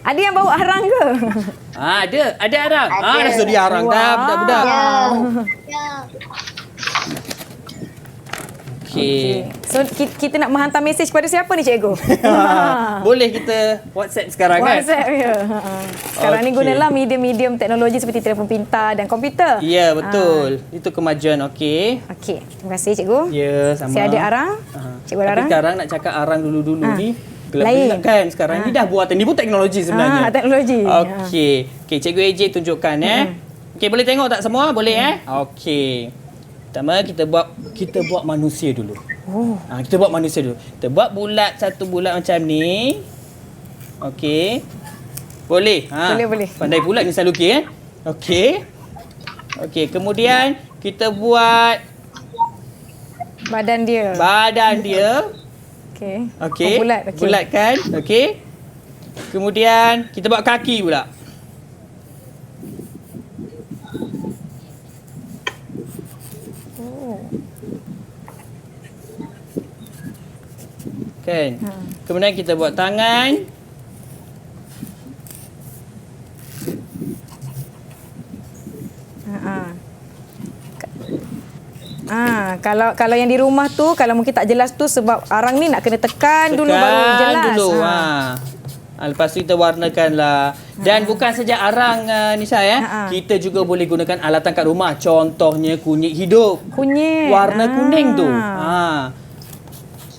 Speaker 2: Ada yang bawa arang ke?
Speaker 3: Ada arang. Dah sedia arang dah budak-budak. Okey.
Speaker 2: So kita nak menghantar mesej kepada siapa ni cikgu?
Speaker 3: Boleh kita WhatsApp sekarang kan?
Speaker 2: WhatsApp ya. Sekarang ni gunalah medium-medium teknologi seperti telefon pintar dan komputer.
Speaker 3: Ya, betul. Itu kemajuan. Okey.
Speaker 2: Okey. Terima kasih cikgu.
Speaker 3: Ya, sama.
Speaker 2: Saya ada arang. Cikgu ada
Speaker 3: Tapi
Speaker 2: arang.
Speaker 3: sekarang nak cakap arang dulu-dulu ni
Speaker 2: Lain.
Speaker 3: gelap kan sekarang ni dah buatan. Ni pun teknologi sebenarnya.
Speaker 2: Teknologi.
Speaker 3: Okey. Okey, Cikgu AJ tunjukkan Okey, boleh tengok tak semua? Boleh Okey. Pertama kita buat manusia dulu. Kita buat manusia dulu. Kita buat bulat, satu bulat macam ni. Okey. Boleh?
Speaker 2: Boleh.
Speaker 3: Pandai pula ni selalu okey Okey. Okey, kemudian kita buat
Speaker 2: Badan dia. Okey.
Speaker 3: Okey.
Speaker 2: Bulat. Okey.
Speaker 3: Bulatkan. Okey. Kemudian kita buat kaki pula. Kan? Kemudian kita buat tangan.
Speaker 2: Kalau yang di rumah tu, kalau mungkin tak jelas tu sebab arang ni nak kena tekan dulu baru jelas.
Speaker 3: Dulu. Lepas tu kita warnakanlah. Dan bukan saja arang Nisa kita juga boleh gunakan alatan kat rumah. Contohnya kunyit hidup.
Speaker 2: Kunyit.
Speaker 3: Warna kuning tu.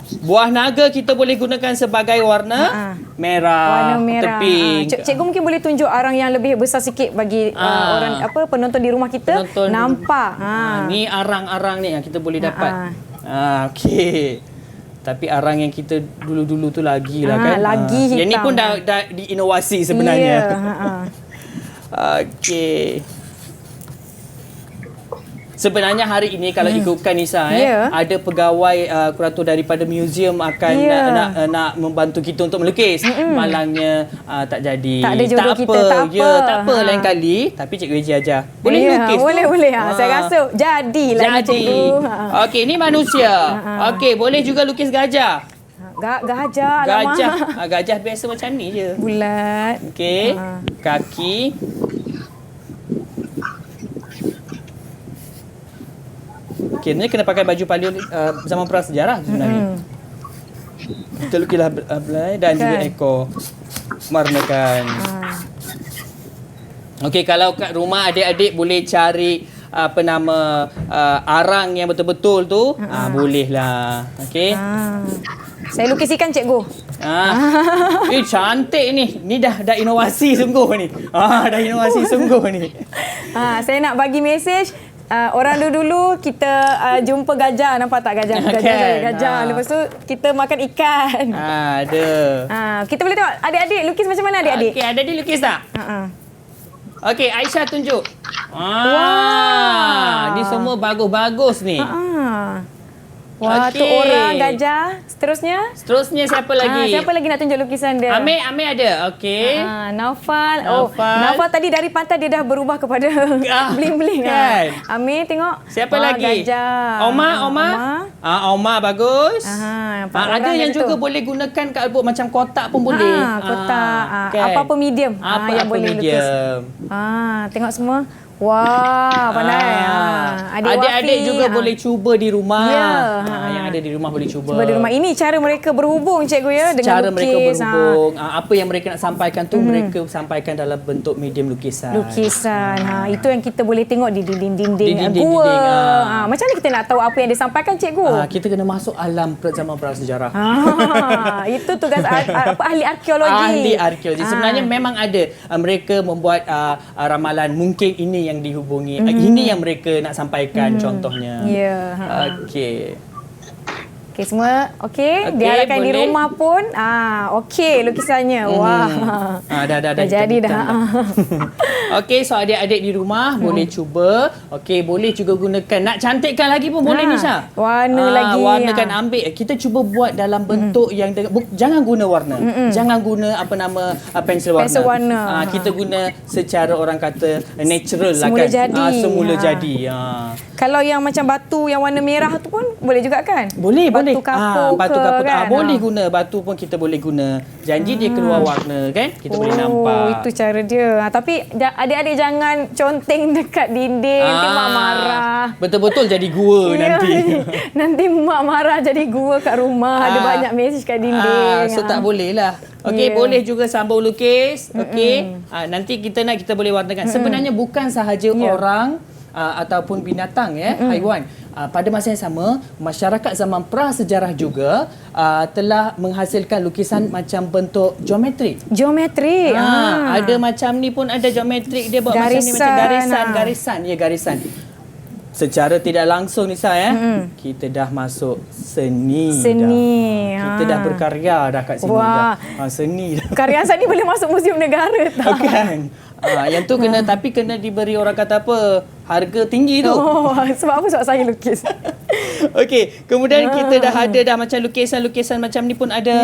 Speaker 3: Buah naga kita boleh gunakan sebagai warna merah.
Speaker 2: Warna merah.
Speaker 3: Teping.
Speaker 2: Cikgu mungkin boleh tunjuk arang yang lebih besar sikit bagi orang penonton di rumah kita nampak.
Speaker 3: Ni arang-arang ni yang kita boleh dapat. Okey. Tapi arang yang kita dulu-dulu tu lagi lah kan.
Speaker 2: Lagi hitam.
Speaker 3: Yang ni pun dah diinovasi sebenarnya. Okey. Sebenarnya hari ini kalau ikutkan Nisa ada pegawai kurator daripada museum akan nak membantu kita untuk melukis. Malangnya tak jadi.
Speaker 2: Tak ada jodoh kita.
Speaker 3: Tak apa lain kali. Tapi Cikgu AJ ajar. Boleh lukis.
Speaker 2: Boleh. Saya rasa jadilah cikgu.
Speaker 3: Okey, ni manusia. Okey, boleh juga lukis gajah.
Speaker 2: Gajah.
Speaker 3: Gajah biasa macam ni je.
Speaker 2: Bulat.
Speaker 3: Okey. Kaki. Okey, ni kena pakai baju palion zaman prasejarah sebenarnya. Kita lukislah belai dan juga ekor. Warnakan. Okey, kalau kat rumah adik-adik boleh cari arang yang betul-betul tu, bolehlah. Okey.
Speaker 2: Saya lukis ikan cikgu.
Speaker 3: Cantik ni. Ni dah inovasi sungguh ni. Dah inovasi sungguh ni.
Speaker 2: Saya nak bagi mesej. Orang dulu kita jumpa gajah, nampak tak gajah? Gajah. Lepas tu kita makan ikan.
Speaker 3: Ada.
Speaker 2: Kita boleh tengok adik-adik lukis macam mana adik-adik?
Speaker 3: Okey, adik-adik lukis tak? Okey, Aisyah tunjuk.
Speaker 2: Wah.
Speaker 3: Ni semua bagus-bagus ni.
Speaker 2: Wah, tu orang gajah.
Speaker 3: Seterusnya siapa lagi?
Speaker 2: Siapa lagi nak tunjuk lukisan dia?
Speaker 3: Amir ada. Okey.
Speaker 2: Naufal. Naufal tadi dari pantai dia dah berubah kepada bling-bling.
Speaker 3: Kan?
Speaker 2: Amir tengok.
Speaker 3: Siapa lagi?
Speaker 2: Gajah.
Speaker 3: Omar bagus. Ada yang
Speaker 2: tu.
Speaker 3: juga boleh gunakan kat album macam kotak pun boleh.
Speaker 2: Kotak.
Speaker 3: Kan?
Speaker 2: Apa-apa medium. Yang boleh lukis. Tengok semua. Wah, pandai.
Speaker 3: Adik-adik juga boleh cuba di rumah.
Speaker 2: Ya.
Speaker 3: Yang ada di rumah boleh cuba.
Speaker 2: Cuba di rumah. Ini cara mereka berhubung, cikgu ya, dengan
Speaker 3: cara
Speaker 2: lukis.
Speaker 3: mereka berhubung. Apa yang mereka nak sampaikan tu mereka sampaikan dalam bentuk medium lukisan.
Speaker 2: Itu yang kita boleh tengok di dinding-dinding gua.
Speaker 3: Dinding.
Speaker 2: Macam mana kita nak tahu apa yang disampaikan, cikgu?
Speaker 3: Kita kena masuk alam zaman prasejarah.
Speaker 2: Itu tugas ahli arkeologi.
Speaker 3: Ahli arkeologi. Sebenarnya memang ada mereka membuat ramalan, mungkin ini yang dihubungi. Ini yang mereka nak sampaikan contohnya.
Speaker 2: Ya.
Speaker 3: Okey.
Speaker 2: Okey semua. Okey, diharapkan di rumah pun okey lukisannya. Wah.
Speaker 3: Dah
Speaker 2: jadi dah.
Speaker 3: Okey, so adik-adik di rumah boleh cuba. Okey, boleh juga gunakan. Nak cantikkan lagi pun boleh Nisha.
Speaker 2: Warna lagi.
Speaker 3: Warnakan, ambil. Kita cuba buat dalam bentuk yang jangan guna warna. Jangan guna pensel warna.
Speaker 2: Pensel warna.
Speaker 3: Kita guna secara orang kata natural lah
Speaker 2: semula
Speaker 3: kan.
Speaker 2: Jadi.
Speaker 3: Semula jadi.
Speaker 2: Kalau yang macam batu yang warna merah tu pun boleh juga kan?
Speaker 3: Boleh.
Speaker 2: Batu kapur
Speaker 3: kan? Boleh guna. Batu pun kita boleh guna. Janji dia keluar warna kan? Kita boleh nampak.
Speaker 2: Itu cara dia. Tapi adik-adik jangan conteng dekat dinding. Nanti mak marah.
Speaker 3: Betul-betul jadi gua nanti.
Speaker 2: Nanti mak marah jadi gua kat rumah. Ada banyak mesej kat dinding.
Speaker 3: So tak boleh lah. Okey, boleh juga sambung lukis. Okey. Nanti kita boleh warnakan. Sebenarnya bukan sahaja orang ataupun binatang haiwan. Pada masa yang sama, masyarakat zaman prasejarah juga telah menghasilkan lukisan macam bentuk geometrik. Ada macam ni pun ada geometrik, dia buat macam ni, macam garisan. Ya, garisan. Secara tidak langsung Nisa kita dah masuk seni. Kita dah berkarya dah kat sini. Seni dah.
Speaker 2: Karya seni boleh masuk Muzium Negara tak?
Speaker 3: Kan? Yang tu kena diberi orang kata apa? Harga tinggi tu.
Speaker 2: Sebab apa? Sebab saya lukis.
Speaker 3: Okey, kemudian kita dah ada macam lukisan macam ni pun ada.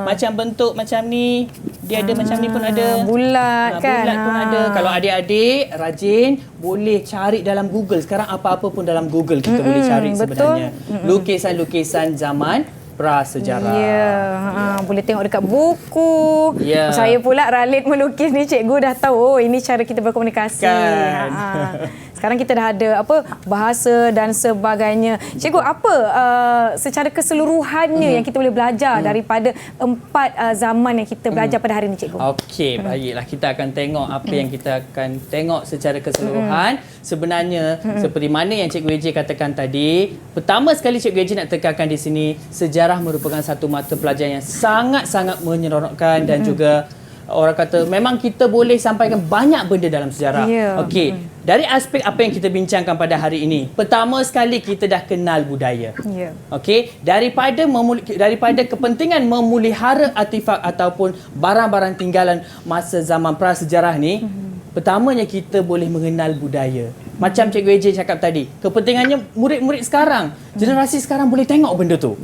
Speaker 3: Macam bentuk macam ni, dia ada macam ni pun ada.
Speaker 2: Bulat kan.
Speaker 3: Bulat pun ada. Kalau adik-adik rajin boleh cari dalam Google. Sekarang apa-apa pun dalam Google kita boleh cari sebenarnya. Lukisan-lukisan zaman prasejarah.
Speaker 2: Boleh tengok dekat buku. Saya pula Ralid melukis ni, cikgu dah tahu ini cara kita berkomunikasi.
Speaker 3: Kan.
Speaker 2: Sekarang kita dah ada bahasa dan sebagainya. Cikgu, apa secara keseluruhannya yang kita boleh belajar daripada 4 zaman yang kita belajar pada hari ini, cikgu?
Speaker 3: Okey, baiklah, kita akan tengok apa yang kita akan tengok secara keseluruhan. Sebenarnya seperti mana yang Cikgu AJ katakan tadi, pertama sekali Cikgu AJ nak tekankan di sini, sejarah merupakan satu mata pelajaran yang sangat-sangat menyeronokkan dan juga orang kata memang kita boleh sampaikan banyak benda dalam sejarah. Okey, dari aspek apa yang kita bincangkan pada hari ini, pertama sekali kita dah kenal budaya. Okey, daripada kepentingan memelihara artifak ataupun barang-barang tinggalan masa zaman prasejarah ni, pertamanya kita boleh mengenal budaya. Macam Cikgu AJ cakap tadi, kepentingannya murid-murid sekarang, generasi sekarang boleh tengok benda tu.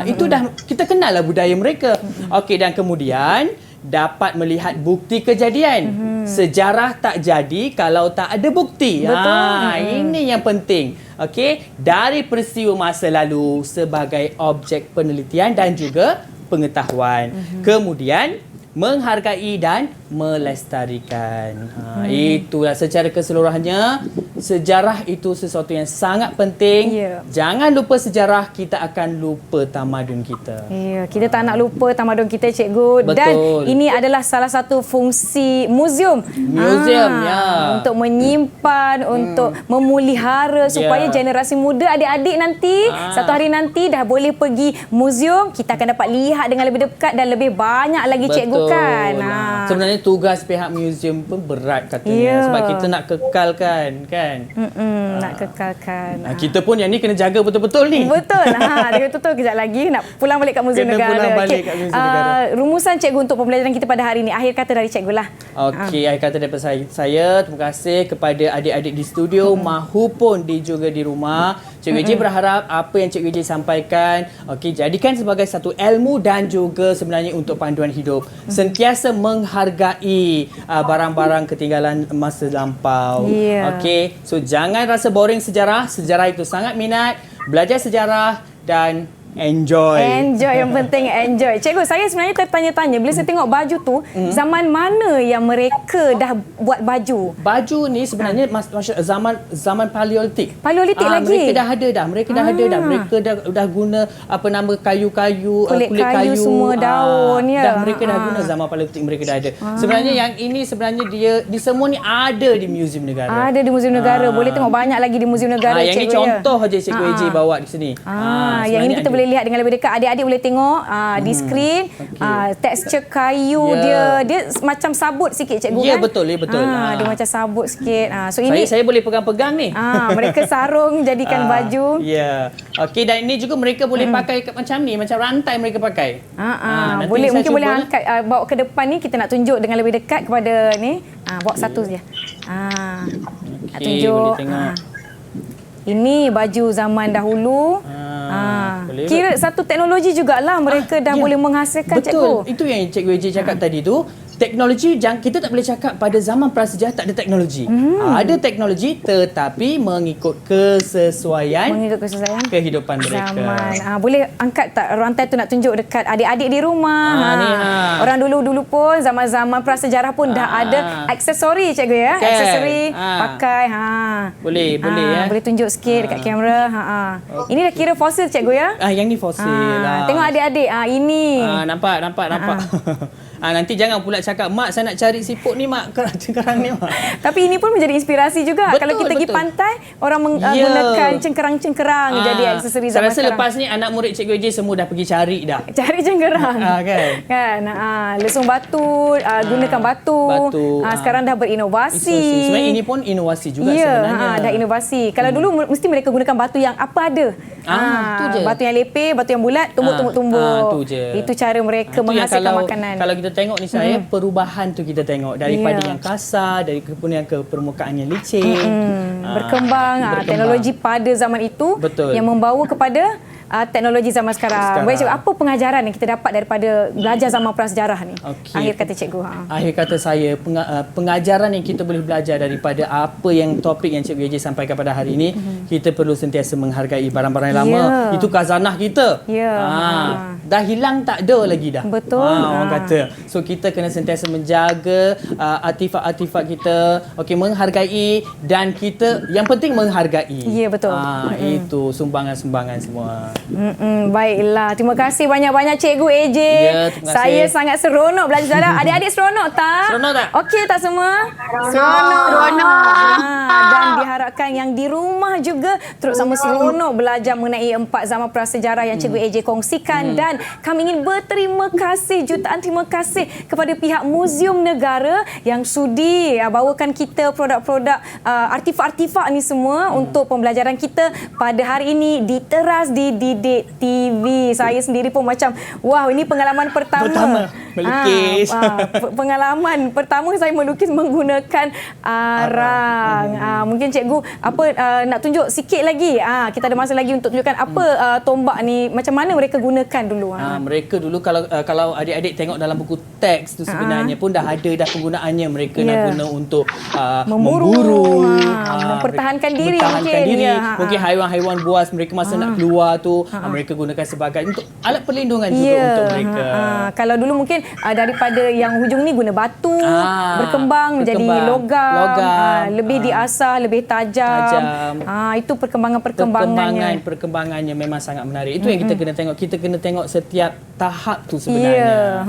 Speaker 3: Itu dah kita kenal lah budaya mereka. Okey, dan kemudian dapat melihat bukti kejadian. Sejarah tak jadi kalau tak ada bukti. Ini yang penting. Okey, dari peristiwa masa lalu sebagai objek penelitian dan juga pengetahuan. Kemudian menghargai dan melestarikan. Itulah secara keseluruhannya, sejarah itu sesuatu yang sangat penting. Jangan lupa sejarah, kita akan lupa tamadun kita.
Speaker 2: Kita tak nak lupa tamadun kita, cikgu.
Speaker 3: Betul.
Speaker 2: Dan ini adalah salah satu fungsi muzium. Untuk menyimpan, untuk memelihara supaya generasi muda, adik-adik nanti satu hari nanti dah boleh pergi muzium, kita akan dapat lihat dengan lebih dekat dan lebih banyak lagi cikgu kan.
Speaker 3: Sebenarnya tugas pihak museum pun berat katanya.
Speaker 2: Ya.
Speaker 3: Sebab kita nak kekalkan kan.
Speaker 2: Nak kekalkan.
Speaker 3: Kita pun yang ni kena jaga betul-betul ni.
Speaker 2: Betul. Dia betul kejap lagi nak pulang balik kat Muzium
Speaker 3: Kena
Speaker 2: Negara.
Speaker 3: pulang balik kat Muzium Negara.
Speaker 2: Rumusan cikgu untuk pembelajaran kita pada hari ini. Akhir kata dari cikgu lah.
Speaker 3: Okey, akhir kata daripada saya, terima kasih kepada adik-adik di studio mahupun juga di rumah. Cikgu AJ berharap apa yang Cikgu AJ sampaikan, jadikan sebagai satu ilmu dan juga sebenarnya untuk panduan hidup. Sentiasa menghargai barang-barang ketinggalan masa lampau.
Speaker 2: Yeah.
Speaker 3: Okey, so jangan rasa boring sejarah. Sejarah itu sangat minat. Belajar sejarah dan enjoy.
Speaker 2: Enjoy, yang penting enjoy. Cikgu, saya sebenarnya tertanya-tanya bila saya tengok baju tu, zaman mana yang mereka dah buat baju?
Speaker 3: Baju ni sebenarnya zaman Paleolitik.
Speaker 2: Paleolitik lagi?
Speaker 3: Mereka dah ada dah. Mereka dah guna apa nama kayu-kayu,
Speaker 2: kulit kayu semua, daun ya.
Speaker 3: Dah mereka dah guna zaman Paleolitik, mereka dah ada. Sebenarnya yang ini sebenarnya dia di semua ni ada di Muzium Negara.
Speaker 2: Ada di Muzium Negara. Boleh tengok banyak lagi di Muzium Negara,
Speaker 3: yang
Speaker 2: cikgu.
Speaker 3: ni contoh aja Cikgu AJ bawa di sini.
Speaker 2: Yang ini kita boleh lihat dengan lebih dekat. Adik-adik boleh tengok di skrin. Tekstur kayu dia macam sabut sikit, cikgu kan?
Speaker 3: Ya, betul.
Speaker 2: Dia macam sabut sikit. So ini
Speaker 3: saya boleh pegang-pegang ni.
Speaker 2: mereka sarung jadikan baju.
Speaker 3: Ya. Okey, dan ini juga mereka boleh pakai macam ni, macam rantai mereka pakai.
Speaker 2: Boleh, mungkin boleh angkat bawa ke depan ni, kita nak tunjuk dengan lebih dekat kepada ni. Bawa satu saja. Nak tunjuk.
Speaker 3: Boleh tengok.
Speaker 2: Ini baju zaman dahulu. Kira satu teknologi jugalah mereka dah boleh menghasilkan,
Speaker 3: betul.
Speaker 2: cikgu.
Speaker 3: Itu yang Cikgu AJ cakap tadi tu. Teknologi, kita tak boleh cakap pada zaman prasejarah tak ada teknologi. Ada teknologi tetapi mengikut kesesuaian kehidupan mereka.
Speaker 2: Zaman. Boleh angkat tak rantai tu, nak tunjuk dekat adik-adik di rumah. Orang dulu-dulu pun zaman-zaman prasejarah pun dah ada aksesori, cikgu ya.
Speaker 3: Kan?
Speaker 2: Aksesori pakai.
Speaker 3: Boleh ya.
Speaker 2: Boleh tunjuk sikit dekat kamera. Ini dah kira fosil, cikgu ya.
Speaker 3: Yang ni fosil lah.
Speaker 2: Tengok adik-adik. Ini.
Speaker 3: Nampak. Nanti jangan pula cakap, mak saya nak cari siput ni mak, cengkerang ni mak.
Speaker 2: Tapi ini pun menjadi inspirasi juga. Kalau kita pergi pantai, orang menggunakan cengkerang-cengkerang jadi aksesori zaman sekarang.
Speaker 3: Saya rasa lepas ni anak murid Cikgu AJ semua dah pergi cari dah.
Speaker 2: Cari cengkerang. Kan? Lesung batu, gunakan batu. Sekarang dah berinovasi.
Speaker 3: Sebenarnya ini pun inovasi juga sebenarnya.
Speaker 2: Dah inovasi. Kalau dulu mesti mereka gunakan batu yang apa ada.
Speaker 3: Tu je.
Speaker 2: Batu yang lepeh, batu yang bulat, tumbuk-tumbuk.
Speaker 3: Itu
Speaker 2: cara mereka menghasilkan makanan.
Speaker 3: Kalau kita tengok ni saya, perubahan tu kita tengok daripada yang kasar, dari kemudian ke permukaan yang licin.
Speaker 2: Berkembang. Teknologi pada zaman itu.
Speaker 3: Betul.
Speaker 2: Yang membawa kepada teknologi zaman sekarang. Baik, cikgu, apa pengajaran yang kita dapat daripada belajar zaman prasejarah ni? Akhir kata cikgu.
Speaker 3: Akhir kata saya, pengajaran yang kita boleh belajar daripada apa yang topik yang Cikgu AJ sampaikan pada hari ini, kita perlu sentiasa menghargai barang-barang lama. Itu khazanah kita. Dah hilang, tak ada lagi dah.
Speaker 2: Betul.
Speaker 3: Orang kata. So kita kena sentiasa menjaga artifak-artifak kita, menghargai, dan kita yang penting menghargai.
Speaker 2: Ya, betul.
Speaker 3: Itu sumbangan-sumbangan semua.
Speaker 2: Baiklah, terima kasih banyak-banyak Cikgu AJ.
Speaker 3: Ya, terima kasih.
Speaker 2: Saya sangat seronok belajar sejarah. Adik-adik seronok tak?
Speaker 3: Seronok tak?
Speaker 2: Okey tak semua? Seronok. Dan diharapkan yang di rumah juga terus sama seronok belajar mengenai 4 zaman prasejarah yang Cikgu AJ kongsikan. Dan kami ingin berterima kasih, jutaan terima kasih kepada pihak Muzium Negara yang sudi bawakan kita produk-produk artifak-artifak ni semua untuk pembelajaran kita pada hari ini di teras di Didik TV. Saya sendiri pun macam, wow, ini pengalaman pertama.
Speaker 3: Melukis.
Speaker 2: Pengalaman pertama saya melukis menggunakan arang. Mungkin cikgu nak tunjuk sikit lagi. Kita ada masa lagi untuk tunjukkan apa tombak ni, macam mana mereka gunakan dulu.
Speaker 3: Mereka dulu kalau adik-adik tengok dalam buku teks tu sebenarnya pun dah ada dah penggunaannya. Mereka nak guna untuk memburu,
Speaker 2: mempertahankan diri
Speaker 3: mungkin.
Speaker 2: Ya.
Speaker 3: Mungkin haiwan-haiwan buas mereka masa nak keluar tu, mereka gunakan sebagai untuk alat perlindungan juga untuk mereka.
Speaker 2: Kalau dulu mungkin daripada yang hujung ni guna batu, berkembang menjadi logam, lebih diasah, lebih tajam. Itu
Speaker 3: Perkembangannya memang sangat menarik. Itu yang kita kena tengok. Kita kena tengok setiap tahap tu sebenarnya.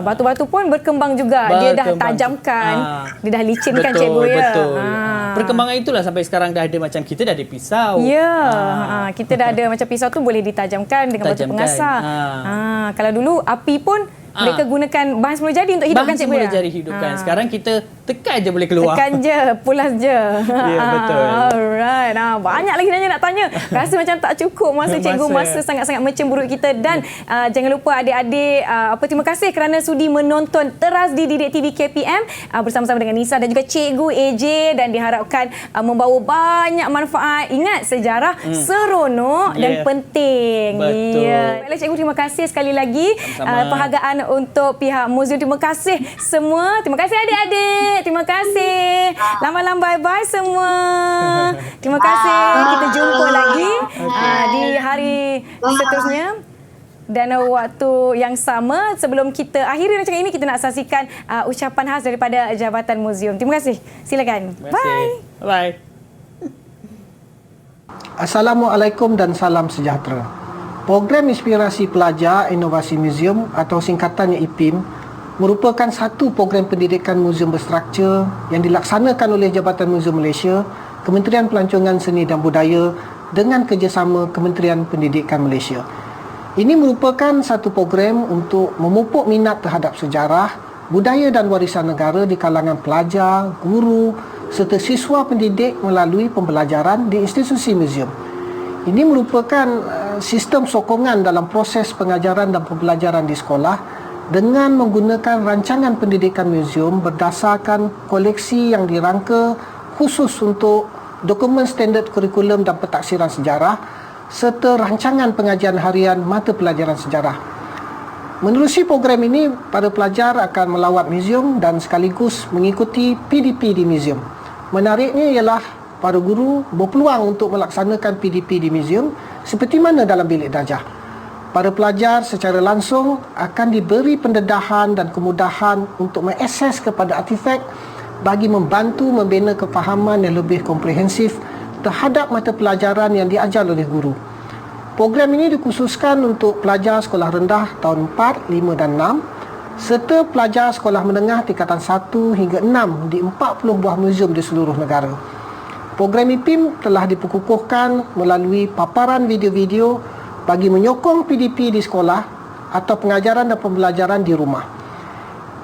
Speaker 2: Batu-batu pun berkembang juga. Dia dah tajamkan, dia dah licinkan, cikgu ya.
Speaker 3: Betul. Perkembangan itulah sampai sekarang dah ada macam kita dah ada pisau.
Speaker 2: Ya, kita dah ada macam pisau tu boleh ditajamkan dengan batu pengasah. Kalau dulu api pun Mereka gunakan bahan semula jadi untuk hidupkan
Speaker 3: bahan
Speaker 2: cikgu
Speaker 3: semula
Speaker 2: ya?
Speaker 3: jadi hidupkan. Sekarang kita tekan je boleh keluar.
Speaker 2: Tekan je, pulas je.
Speaker 3: Ya, betul.
Speaker 2: Alright. Banyak lagi nak tanya. Rasa macam tak cukup masa cikgu, masa sangat-sangat mencemburuk kita. Dan jangan lupa adik-adik, terima kasih kerana sudi menonton teras di Didik TV KPM bersama-sama dengan Nisa dan juga cikgu AJ, dan diharapkan membawa banyak manfaat. Ingat, sejarah seronok dan penting.
Speaker 3: Betul.
Speaker 2: Baiklah cikgu, terima kasih sekali lagi. Penghargaan untuk pihak muzium. Terima kasih semua. Terima kasih adik-adik. Terima kasih. Lambai-lambai bye semua. Terima kasih. Kita jumpa lagi di hari seterusnya dan waktu yang sama. Sebelum kita akhiri rancangan ini, kita nak saksikan ucapan khas daripada Jabatan Muzium. Terima kasih. Silakan. Bye.
Speaker 3: Bye.
Speaker 7: Assalamualaikum dan salam sejahtera. Program Inspirasi Pelajar Inovasi Muzium atau singkatannya IPIM merupakan satu program pendidikan muzium berstruktur yang dilaksanakan oleh Jabatan Muzium Malaysia, Kementerian Pelancongan Seni dan Budaya dengan kerjasama Kementerian Pendidikan Malaysia. Ini merupakan satu program untuk memupuk minat terhadap sejarah, budaya dan warisan negara di kalangan pelajar, guru serta siswa pendidik melalui pembelajaran di institusi muzium. Ini merupakan sistem sokongan dalam proses pengajaran dan pembelajaran di sekolah dengan menggunakan rancangan pendidikan muzium berdasarkan koleksi yang dirangka khusus untuk dokumen standard kurikulum dan pentaksiran sejarah serta rancangan pengajian harian mata pelajaran sejarah. Menerusi program ini, para pelajar akan melawat muzium dan sekaligus mengikuti PDP di muzium. Menariknya ialah para guru berpeluang untuk melaksanakan PDP di muzium seperti mana dalam bilik darjah. Para pelajar secara langsung akan diberi pendedahan dan kemudahan untuk mengakses kepada artifak bagi membantu membina kefahaman yang lebih komprehensif terhadap mata pelajaran yang diajar oleh guru. Program ini dikhususkan untuk pelajar sekolah rendah tahun 4, 5 dan 6 serta pelajar sekolah menengah tingkatan 1 hingga 6 di 40 buah muzium di seluruh negara. Program IPIM telah diperkukuhkan melalui paparan video-video bagi menyokong PDP di sekolah atau pengajaran dan pembelajaran di rumah.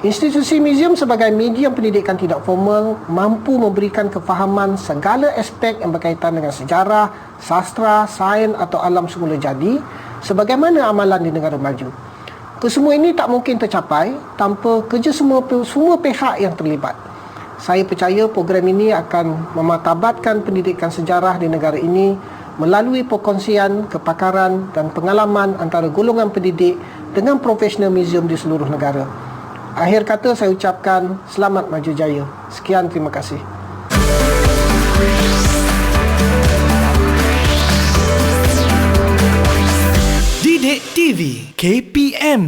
Speaker 7: Institusi muzium sebagai medium pendidikan tidak formal mampu memberikan kefahaman segala aspek yang berkaitan dengan sejarah, sastra, sains atau alam semula jadi sebagaimana amalan di negara maju. Kesemua ini tak mungkin tercapai tanpa kerja semua pihak yang terlibat. Saya percaya program ini akan memartabatkan pendidikan sejarah di negara ini melalui perkongsian, kepakaran dan pengalaman antara golongan pendidik dengan profesional muzium di seluruh negara. Akhir kata saya ucapkan selamat maju jaya. Sekian, terima kasih.
Speaker 1: Didik TV KPM.